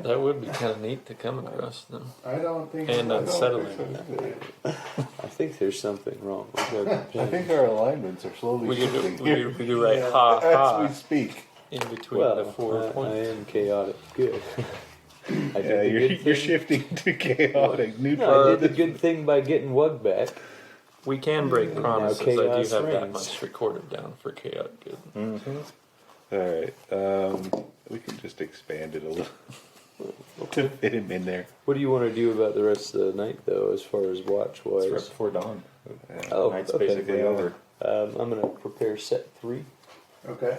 That would be kind of neat to come across them. I don't think And I don't unsettling. think so. I think there's something wrong with that. I think our alignments are slowly We shifting do, here we do right ha as we ha speak. in between Well, the 4 I points. am chaotic. Good. I did Yeah, the good you're thing. shifting to chaotic No, neutral. I did the good thing by getting Wug back. We can break promises. I do chaos have that reigns. much recorded down for chaotic good. Alright, we can just expand it a little to fit him in there. What do you want to do about the rest of the night, though, as far as watch It's right wise? before dawn. Oh, Night's okay. basically over. I'm going to prepare set 3. Okay.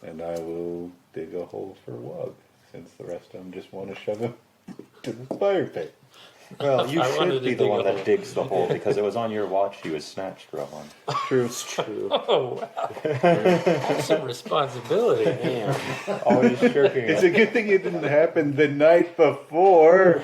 And I will dig a hole for Wug, since the rest of them just want to shove him to the fire pit. Well, you I wanted should to be the dig one a that hole. digs the hole because it was on your watch he was snatched, Rowan. True. It's true. Oh wow! Have some responsibility, man. Always shirking It's a good thing it didn't happen the night before.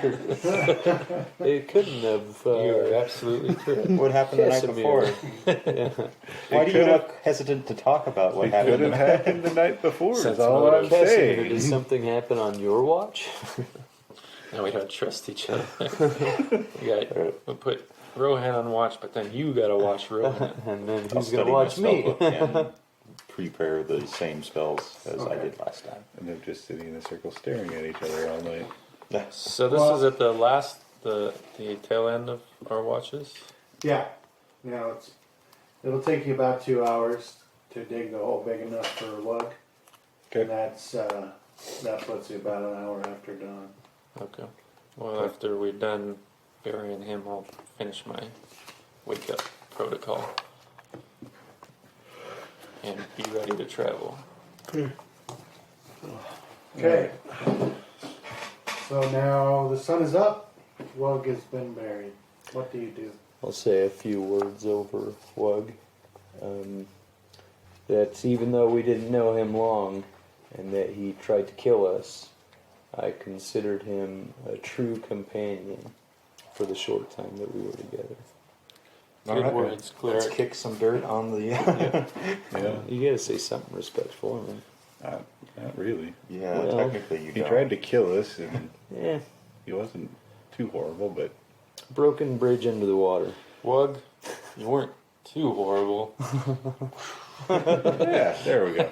It couldn't have. You are absolutely correct. What happened the night Casimir. before? Why do you could've- look hesitant to talk about what It happened? could have happened the night before. Is Sense all motive. I'm Casimir, did saying. something happen on your watch? Now we don't trust each other. We put Rohan on watch, but then you gotta watch Rohan. And then I'll who's study gonna my watch spell me? book and prepare the same spells as I Okay. did last time. And they're just sitting in a circle staring at each other all night. So this Well- is at the tail end of our watches. Yeah. Now it'll take you about 2 hours to dig the hole big enough for a lug. And Okay. that puts you about an hour after dawn. Okay. Well, after we're done burying him, I'll finish my wake up protocol and be ready to travel. Okay. So now the sun is up. Wug has been buried. What do you do? I'll say a few words over Wug. That even though we didn't know him long and that he tried to kill us, I considered him a true companion for the short time that we were together. Good Alright. words, Let's cleric. kick some dirt on the. Yeah. You gotta say something respectful. I mean, Not really. Yeah, Well, technically you He don't. tried to kill us, and yeah, he wasn't too horrible, but broken bridge into the water. Wug, you weren't too horrible. yeah, there we go.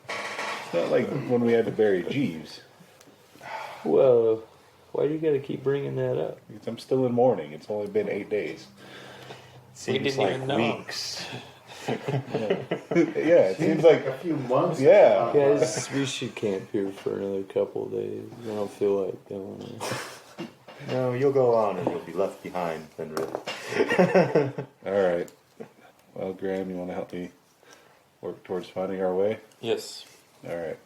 It's not like when we had to bury Jeeves. Well, why do you gotta keep bringing that up? Because I'm still in mourning. It's only been 8 days. We Seems didn't like even know. weeks. Yeah, it seems like a few months. Yeah. Guys, we should camp here for another couple of days. I don't feel like going. No, you'll go on and you'll be left behind, Fenrir. all right. Well, Graham, you want to help me work towards finding our way? Yes. All right.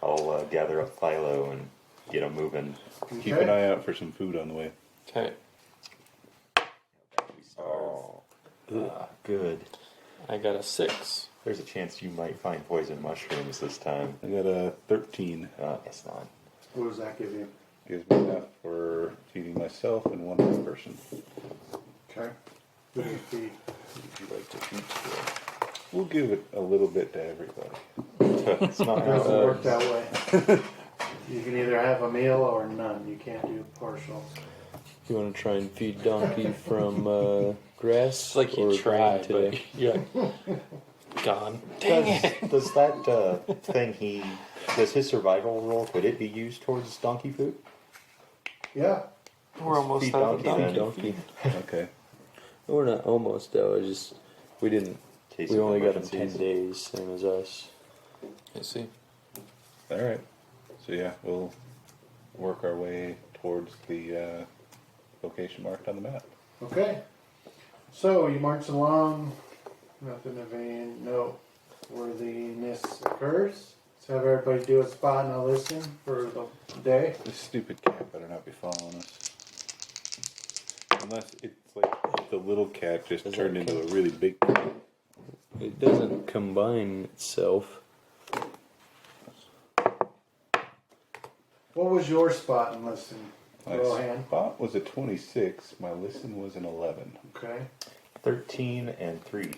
I'll gather up Philo and get him moving. Keep an eye out for some food on the way. Okay. Oh, good. I got a 6. There's a chance you might find poison mushrooms this time. I got a 13. Guess not. What does that give you? Gives me enough for feeding myself and one other person. Okay. What do you feed? Would you like to feed? We'll give it a little bit to everybody. It's not It how doesn't it work that way. You can either have a meal or none. You can't do partial. You want to try and feed Donkey from grass? It's like you or tried, grain but you're gone. Dang it. Does that thing does his survival roll, could it be used towards donkey food? Yeah. We're almost Feed out of donkey then. donkey. Donkey. Okay. We're not almost though. I just we didn't. Case We of only got him emergencies. 10 days, same as us. I see. All right. So yeah, we'll work our way towards the location marked on the map. Okay. So you march along. Nothing of any noteworthiness occurs. Let's have everybody do a spot and a listen for the day. This stupid cat better not be following us. Unless it's like the little cat just Does turned that into a count? really big cat. It doesn't combine itself. What was your spot and listen? My Rohan. spot was a 26. My listen was an 11. Okay. 13 and 3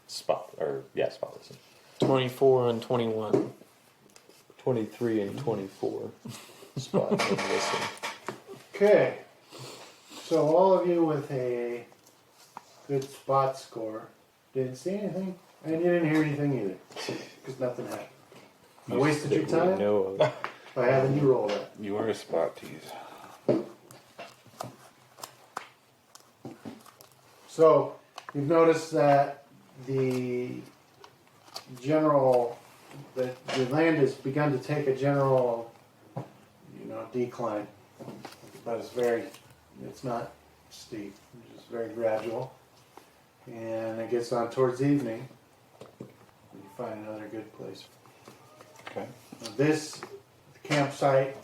spot listen. 24 and 21. 23 and 24 spot and listen. Okay. So all of you with a good spot score didn't see anything, and you didn't hear anything either, because nothing happened. I wasted your That we time know of. by having you roll that. You are a spot tease. So you've noticed that the land has begun to take a general, decline, but it's not steep. It's just very gradual, and it gets on towards evening. You find another good place. Okay. This campsite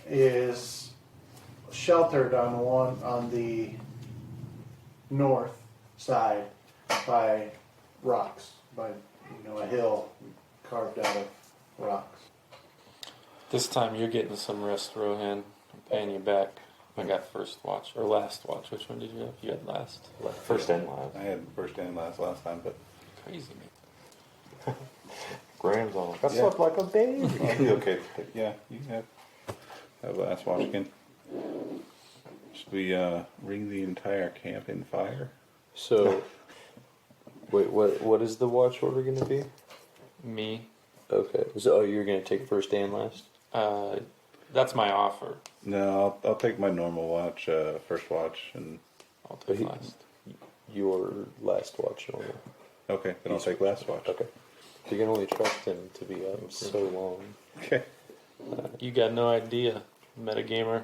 is sheltered on the north side by rocks, by a hill carved out of rocks. This time you're getting some rest, Rohan. I'm paying you back. I got first watch or last watch. Which one did you have? You had last. First and last. I had first and last time, but Crazy man. Graham's all. I Yeah. slept like a baby. I'll be okay. Yeah, you can have last watch again. Should we ring the entire camp in fire? So, wait, what is the watch order going to be? Me. Okay. So, you're going to take first and last? That's my offer. No, I'll take my normal watch, first watch, and I'll take He- last. Your last watch order. okay, then I'll take last watch. Okay. You can only trust him to be up so long. Okay. You got no idea, metagamer.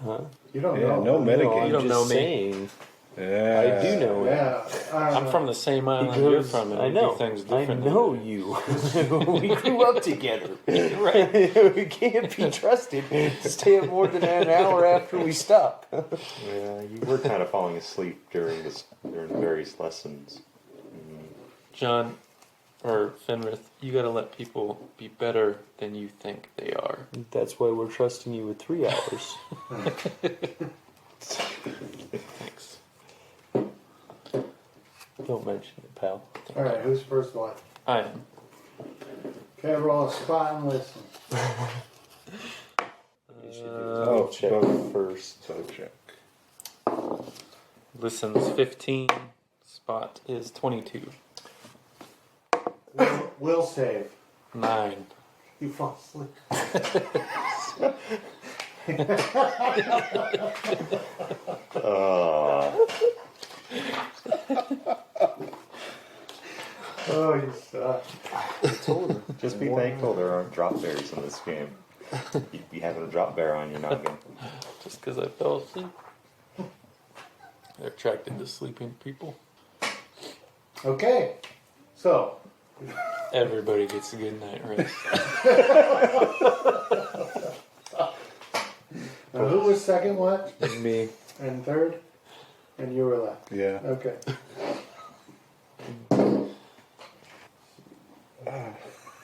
Huh? You don't Yeah, know. no metagame. You don't just know me. saying. Yeah. I do know him. Yeah. I'm from the same He island you're goes, from, and I we know. do things I different. know you. We grew up together. Right. We can't be trusted to stay up more than an hour after we stop. Yeah, you were kind of falling asleep during the various lessons. John, or Fenrith, you gotta let people be better than you think they are. That's why we're trusting you with 3 hours. Thanks. Don't mention it, pal. All right, who's first watch? I am. Okay, roll a spot and listen. You should do Oh, check both. first. So check. Listens 15. Spot is 22. Will save. 9. You fall asleep. Oh, you suck. Just be thankful there aren't drop bears in this game. You'd be having a drop bear on your noggin. Just because I fell asleep. They're attracted to sleeping people. Okay, so Everybody gets a good night rest. now who was second watch Me. and third, and you were left. Yeah. Okay.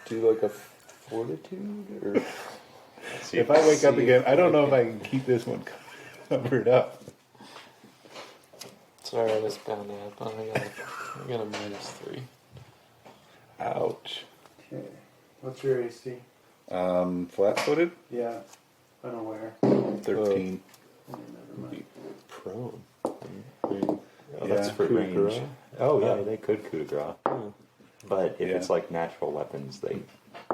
Do like a fortitude or See If I wake up See again, if I don't I know if can- I can keep this one covered up. Sorry, it's bound to happen. I got a -3. Ouch. Okay. What's your AC? Flat-footed, Yeah, unaware. 13. Never mind. prone? Oh, that's Yeah. for Coup de range. grace. Oh yeah, they could coup de grace. Oh. But if Yeah. it's like natural weapons, they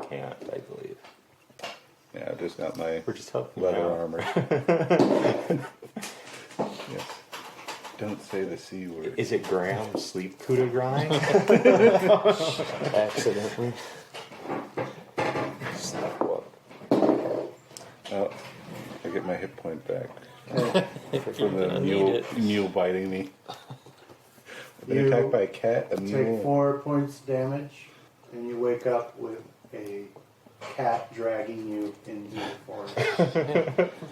can't, I believe. Yeah, I just got my We're just helping leather you out. armor. Yes. Don't say the C word. Is it Graham sleep coup de grace? Accidentally. Sleepwalk. Oh, I get my hit point back Okay. from the gonna need mule it. biting me. I've been You attacked by a cat, a Take mule. 4 points damage, and you wake up with a cat dragging you into the forest.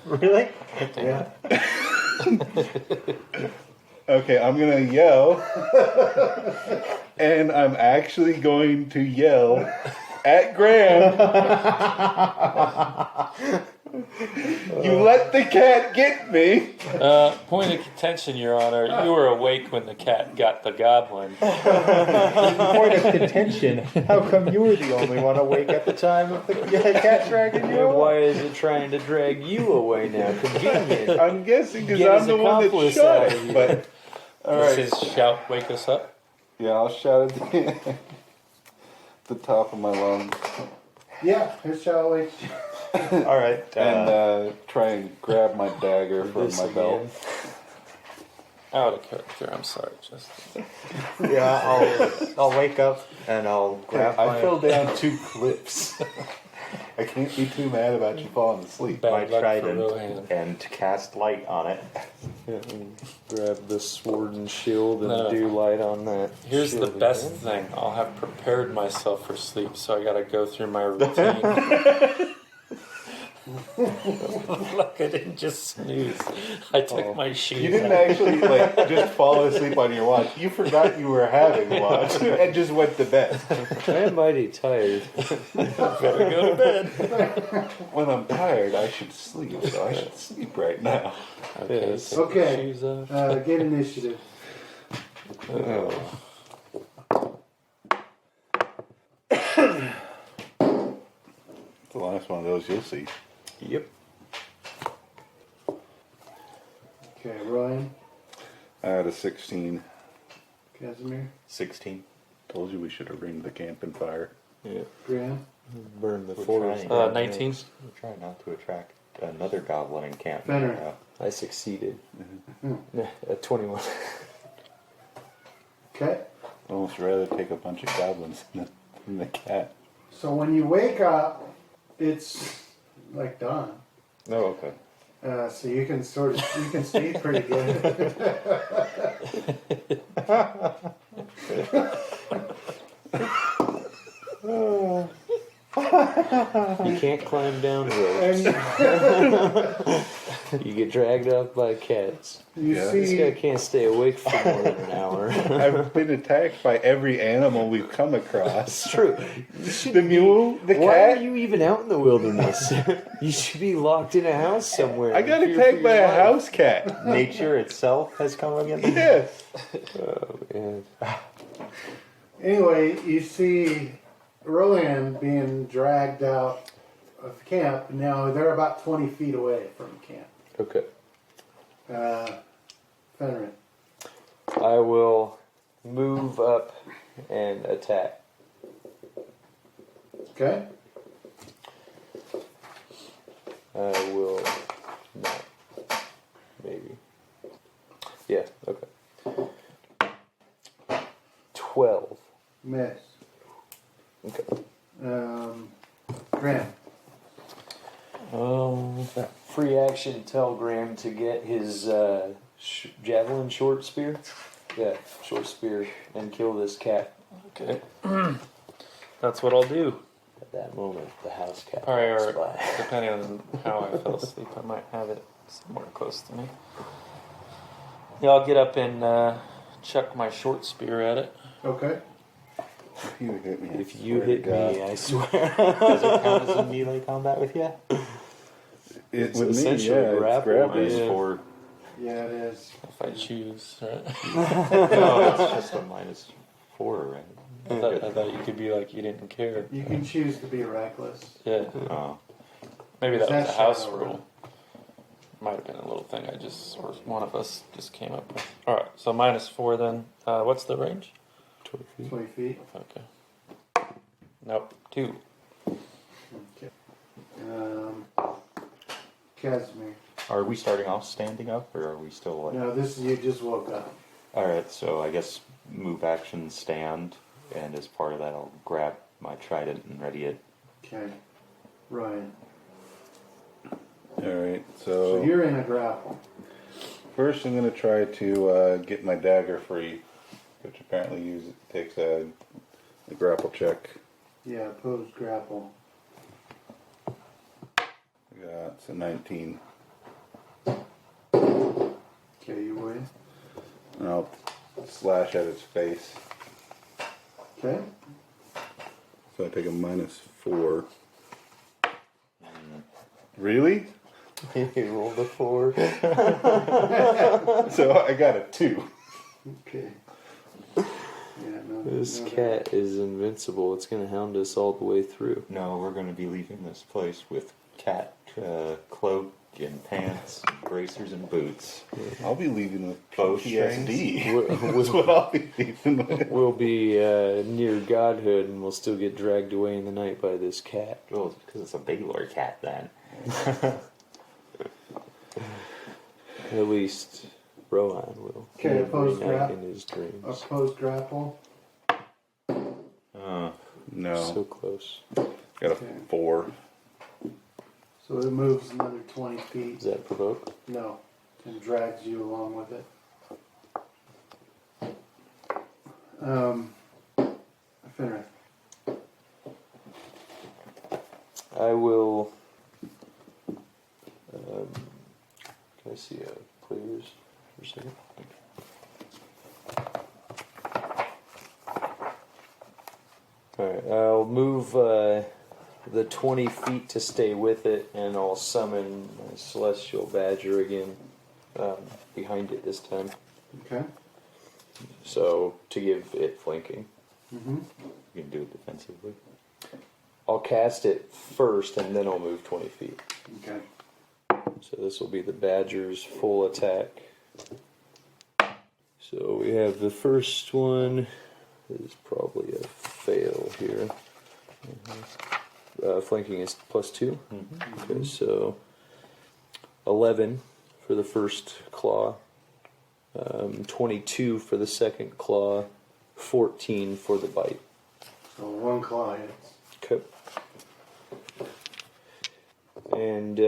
Really? Yeah. Okay, I'm gonna yell, and I'm actually going to yell at Graham. You let the cat get me. Point of contention, Your Honor. You were awake when the cat got the goblin. Point of contention. How come you were the only one awake at the time of the cat dragging you And away? why is it trying to drag you away now? Convenient. I'm guessing because Get I'm his the one that accomplice shot out of it. here. But Does his shout wake us up? yeah, I'll shout at the top of my lungs Yeah, here's Charlie. All right. and try and grab my dagger from This my belt. again. Out of character. I'm sorry, Justin. Yeah, I'll wake up and I'll grab I my... fell down 2 cliffs. I can't be too mad about you falling asleep. Bad my luck for trident Rohan. and to cast light on it. Yeah, and grab the sword and shield and No. do light on that. Here's the shield best again. thing. I'll have prepared myself for sleep, so I gotta go through my routine. Look, I didn't just snooze. I took my shoes You didn't off. actually just fall asleep on your watch. You forgot you were having a watch and just went to bed. I am mighty tired. Better go to bed. When I'm tired, I should sleep. So I should sleep right now. Okay, Yes. take my Okay. shoes off. Get initiative. The last one of those you'll see. Yep. Okay, Ryan, I had a 16. Casimir, 16. Told you we should have ringed the camp in fire. Yeah. Graham. Burn the We're forest. trying. 19. We're trying not to attract another goblin in camp. Fenrir. I succeeded. A 21. Okay. Almost rather take a bunch of goblins than the cat. So when you wake up, it's like dawn. Oh, okay. So you can see pretty good. You can't climb down ropes. And You get dragged up by cats. you Yeah. This guy see, can't stay awake for more than an hour. I've been attacked by every animal we've come across. It's true. You should The mule, the Why cat. are you even out in the wilderness? You should be locked in a house somewhere. I got in fear attacked for by your a life. house cat. Nature itself has come again. Yes. Oh, man. anyway, you see Rohan being dragged out of camp. Now they're about 20 feet away from camp. Okay. Fenrir. I will move up and attack. Okay. I will not. Maybe. Yeah, okay. 12. Miss. Okay. Graham. Free action, tell Graham to get his javelin short spear. Yeah, short spear, and kill this cat. Okay. That's what I'll do. At that moment, the house cat Or walks by. depending on how I fell asleep, I might have it somewhere close to me. Yeah, I'll get up and chuck my short spear at it. Okay. If you hit me, I If you swear to hit God. me, I swear. Does it count as a melee combat with you? It's It's with me, essentially yeah, grapple, it's Minus Yeah. 4. Yeah, it is. If I choose, right? No, it's just a minus 4, right? I thought you could be like you didn't care. You can choose to be reckless. Yeah, Oh. maybe that was That's a house shadow rule. Might have been a little thing or one of us just came up with. All right, so -4 then. What's the range? 20 feet. Okay. Nope, 2. Okay. Casimir. Are we starting off standing up, or are we still like... No, this is you just woke up. Alright, so I guess move action stand, and as part of that I'll grab my trident and ready it. Okay. Ryan. Alright, So so you're in a grapple. first I'm going to try to get my dagger free, which apparently takes a grapple check. Yeah, opposed grapple. Yeah, it's a 19. Okay, you win. And I'll slash at its face. Okay. So I take a -4. Really? He rolled a 4. So I got a 2. Okay. Yeah, no. This no cat is invincible. It's going to hound us all the way through. No, we're going to be leaving this place with cat cloak and pants, and bracers and boots. I'll be leaving with Bowstrings. PTSD. That's what I'll be leaving with. We'll be near godhood, and we'll still get dragged away in the night by this cat. Well, it's because it's a Baylor cat then. At least Rohan will. Okay, every opposed night grab. in his dreams. Opposed grapple. No, So close. got a 4. So it moves another 20 feet. Does that provoke? No. And drags you along with it. Fenrir. I will I see clears for a second. Alright, I'll move the 20 feet to stay with it, and I'll summon my Celestial Badger again behind it this time. Okay. So, to give it flanking. Mm-hmm. You can do it defensively. I'll cast it first, and then I'll move 20 feet. Okay. So this will be the Badger's full attack. So we have the first one. This is probably a fail here. Flanking is +2. Mm-hmm. Okay, so 11 for the first claw, 22 for the second claw, 14 for the bite. So one claw hits. Okay. And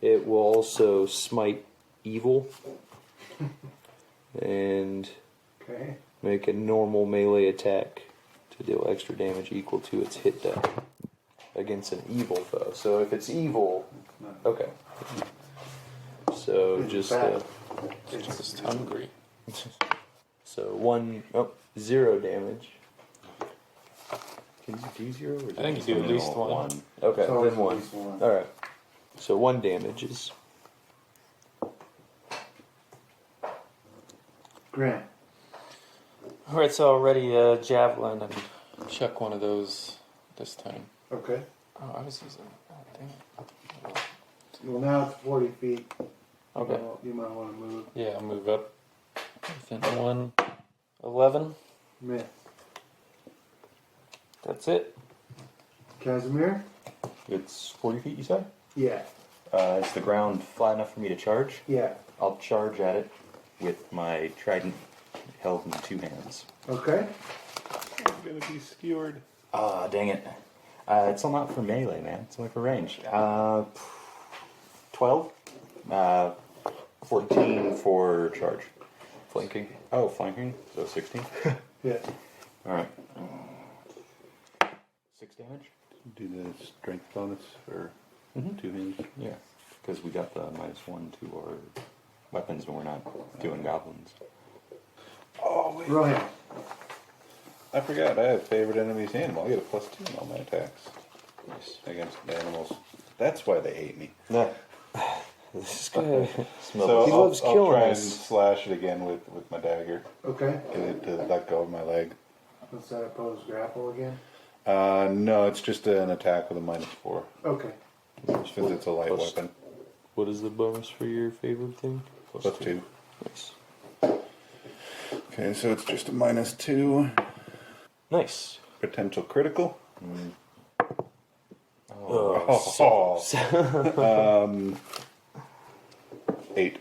it will also smite evil and Okay. make a normal melee attack to deal extra damage equal to its hit die against an evil foe. So if it's evil, okay. So It's just bad. It's just hungry. so 0 damage. Can you do 0? Or is I think it you do at least minimal one. Okay, So it's then at 1. least one. All right. So 1 damages. Grant. Alright, so I'll ready a javelin and chuck one of those this time. Okay. Oh, I was using. Oh, dang it. Well, now it's 40 feet. Okay. You might want to move. Yeah, I'll move up. Within 11. Miss. That's it. Casimir? It's 40 feet, you said? Yeah. Is the ground flat enough for me to charge? Yeah. I'll charge at it with my trident held in 2 hands. Okay. I'm gonna be skewered. Ah, dang it. It's all not for melee, man. It's only for range. 12? 14 for charge. Flanking. Oh, flanking. So 16. Yeah. Alright. 6 damage? Do the strength bonus for Mhm. 2 hands. Yeah. Because we got the -1 to our weapons when we're not doing goblins. Oh wait, Rohan. I forgot. I have favorite enemy's animal. I get a +2 on all my attacks Nice. against animals. That's why they hate me. No. This guy. So He I'll, loves I'll killing try us. and slash it again with my dagger. Okay. Get it to let go of my leg. What's that opposed grapple again? No, it's just an attack with a -4 Okay. since it's a light Plus- weapon. What is the bonus for your favorite thing? +2. Nice. Okay, so it's just a -2. Nice. Potential critical. Oh, 8.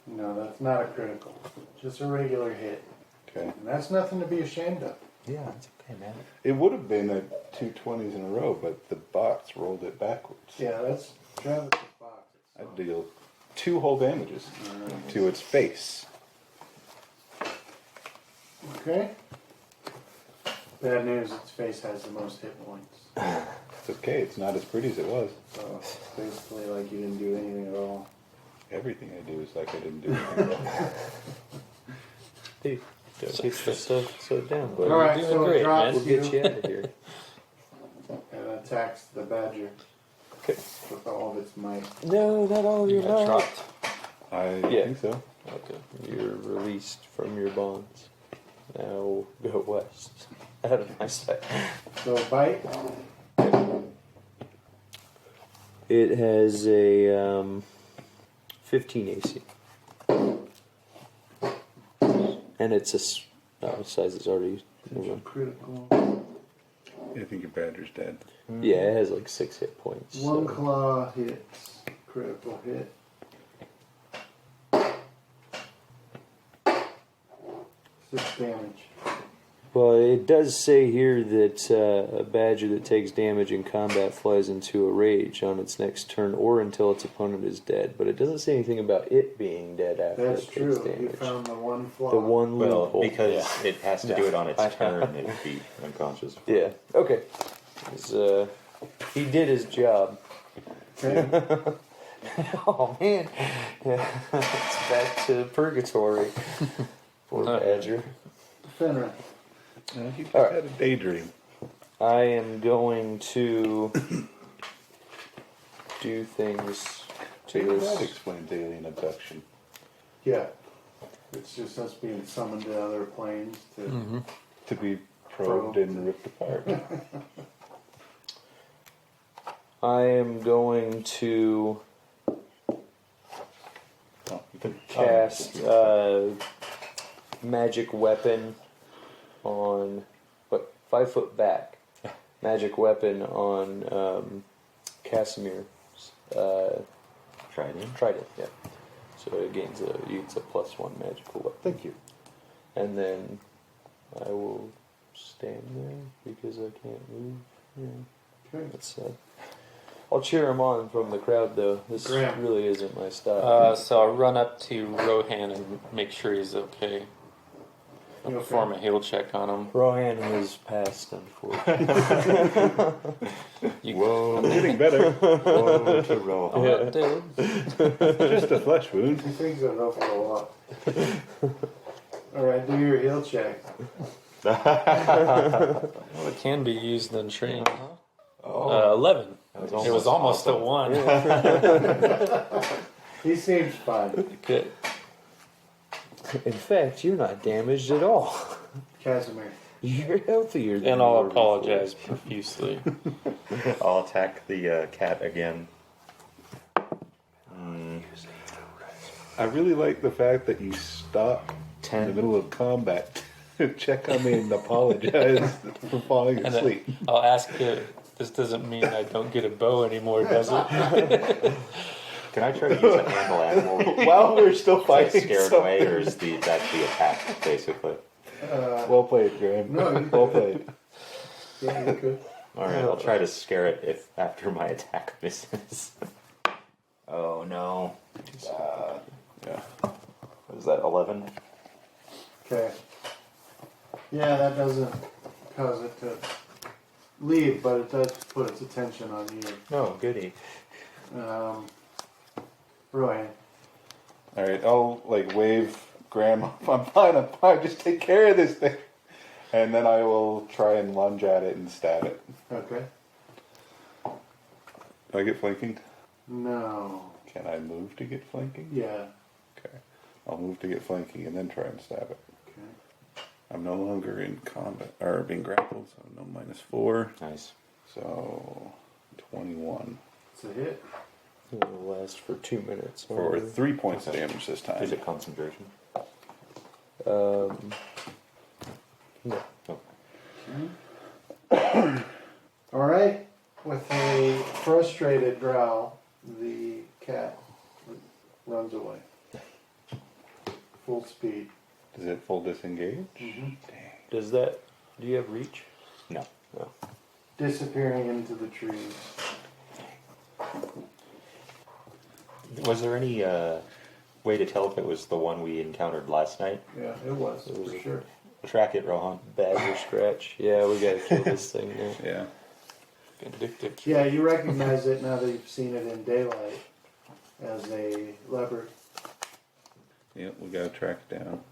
No, that's not a critical. Just a regular hit. Okay. And that's nothing to be ashamed of. Yeah, it's okay, man. It would have been a 2 20s in a row, but the bots rolled it backwards. Yeah, that's Travis' box. I deal 2 whole damages to its face. Okay. Bad news, its face has the most hit points. It's okay, it's not as pretty as it was. So it's basically like you didn't do anything at all. Everything I do is like I didn't do anything at all. Hey, don't get so down, buddy. Alright, doing so great, it drops man. We'll you get you out of here. and attacks the badger Okay. with all of its might. No, not all of your Got might. dropped. I Yeah. think so. Okay. You're released from your bonds. Now go west. Out of my sight. So bite, It has a 15 AC. And it's size is already. critical. I think your badger's dead. Yeah, it has like 6 hit points. One so- claw hits. Critical hit. 6 damage. Well, it does say here that a badger that takes damage in combat flies into a rage on its next turn or until its opponent is dead. But it doesn't say anything about it being dead after That's it takes true. You damage. found the one flaw. The one Well, loophole. because it has to do it on its I- turn, it would be unconscious. Yeah. Okay. 'Cause, he did his job. Okay. Oh man, yeah, it's back to purgatory. Poor badger. Fenrir. He just Alright. had a daydream. I am going to do things to Maybe that this. explains alien abduction. Yeah. It's just us being summoned to other planes to. To be probed and ripped apart. I am going to Oh, you can cast magic weapon on, 5 foot back. Magic weapon on Casimir's Trident. trident. Yeah. So it gains a +1 magical weapon. Thank you. And then I will stand there because I can't move. Yeah. Okay. That's sad. I'll cheer him on from the crowd, though. This Graham. really isn't my style. So I'll run up to Rohan and make sure he's okay. I'll You okay? perform a heal check on him. Rohan has passed, unfortunately. Whoa. I'm getting better. Whoa to roll. I'm not dead. Just a flesh wound. These things are enough for a while. Alright, do your heal check. Well, it can be used in training. 11. That It was almost a 1. He seems fine. Good. In fact, you're not damaged at all. Casimir. You're healthier than And you I'll were apologize profusely. I'll attack the cat again. I really like the fact that you stop in the middle of combat to check on me and apologize for falling And asleep. then I'll ask you, this doesn't mean I don't get a bow anymore, does it? Can I try to use a handle animal While we're still to fighting, scare it so- away, or is that the attack, basically? Well played, Graham. No, you- Well played. Yeah, you could. Alright, I'll try to scare it if after my attack misses. Oh no. Yeah. What is that, 11? Okay. Yeah, that doesn't cause it to leave, but it does put its attention on you. No, goody. Roy. Alright, I'll wave Graham up. I'm fine, just take care of this thing. And then I will try and lunge at it and stab it. Okay. Do I get flanking? No. Can I move to get flanking? Yeah. Okay. I'll move to get flanking and then try and stab it. Okay. I'm no longer in combat, or being grappled, so no -4. Nice. So, 21. It's a hit. It'll last for 2 minutes. For 3 points of damage this time. Is it concentration? No. Oh. Alright. With a frustrated growl, the cat runs away. Full speed. Is it full disengage? Mhm. Does that... Do you have reach? No. No. Disappearing into the trees. Was there any way to tell if it was the one we encountered last night? Yeah, it was, It was for a- sure. Track it, Rohan. Badger scratch. Yeah, we gotta kill this thing now. Yeah. Vindictive. Yeah, you recognize it now that you've seen it in daylight as a leopard. Yep, we gotta track it down.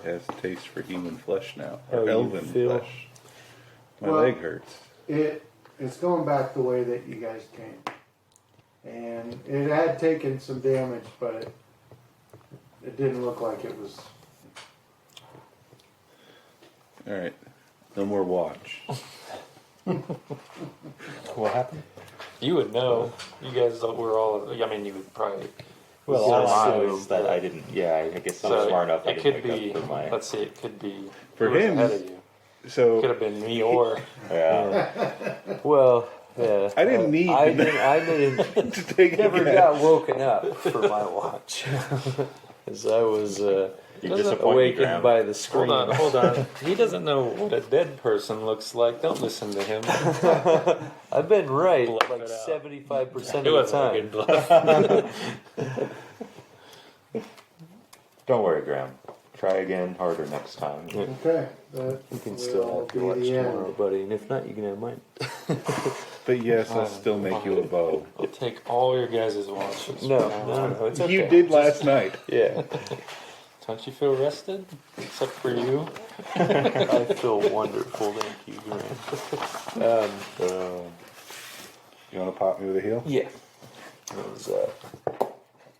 It has a taste for human flesh now. How Or you elven feel? flesh. My Well- leg hurts. It's going back the way that you guys came. And it had taken some damage, but it didn't look like it was. Alright. No more watch. What happened? You would know. You guys were all. I mean, you would probably. Well, Yeah, I so- was that I didn't. Yeah, I guess I'm So smart enough. I it didn't could pick be. up for my. Let's see. It could be. For who was him, ahead of you. Could So, have been me or. Yeah. Well, yeah. I didn't need I to- didn't to take a never guess. got woken up for my watch. As I was You Doesn't disappoint me, awakened Graham. by the scream. Hold on. He doesn't know what a dead person looks like. Don't listen to him. I've been right Bluff like it out. 75% It of the wasn't a time. good bluff. Don't worry, Graham. Try again harder next time. Okay. That You can will still have your be watch the tomorrow, end. buddy, and if not, you can have mine. But yes, I'll still make you a bow. I'll take all your guys' watches. No, from now no, on. no, it's okay. You did last night. Yeah, Don't you feel rested? Except for you. I feel wonderful. Thank you, Grant. You want to pop me with a heel? Yeah, that was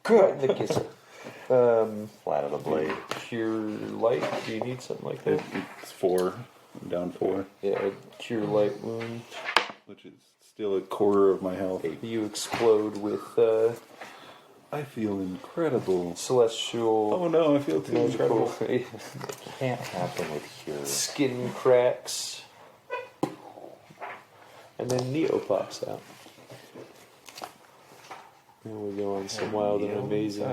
right in the kisser. Flat of the blade. Cure light. Do you need something like that? It's 4. I'm down 4. Yeah, cure light wound. Which is still a quarter of my health. You explode with I feel incredible. celestial. Oh no, I feel too magical incredible. Can't happen with cure. skin cracks, and then Neo pops out. And we go on some wild and amazing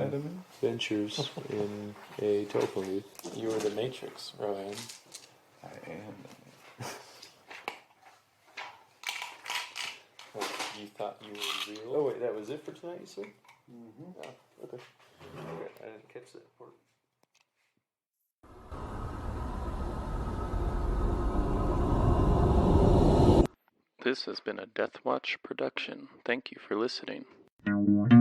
adventures in a telephone booth. You were the Matrix, Rohan. I am. You thought you were real? Oh wait, that was it for tonight, you said? Mm-hmm. Oh, okay. I didn't catch that part. This has been a Death Watch production. Thank you for listening. Thank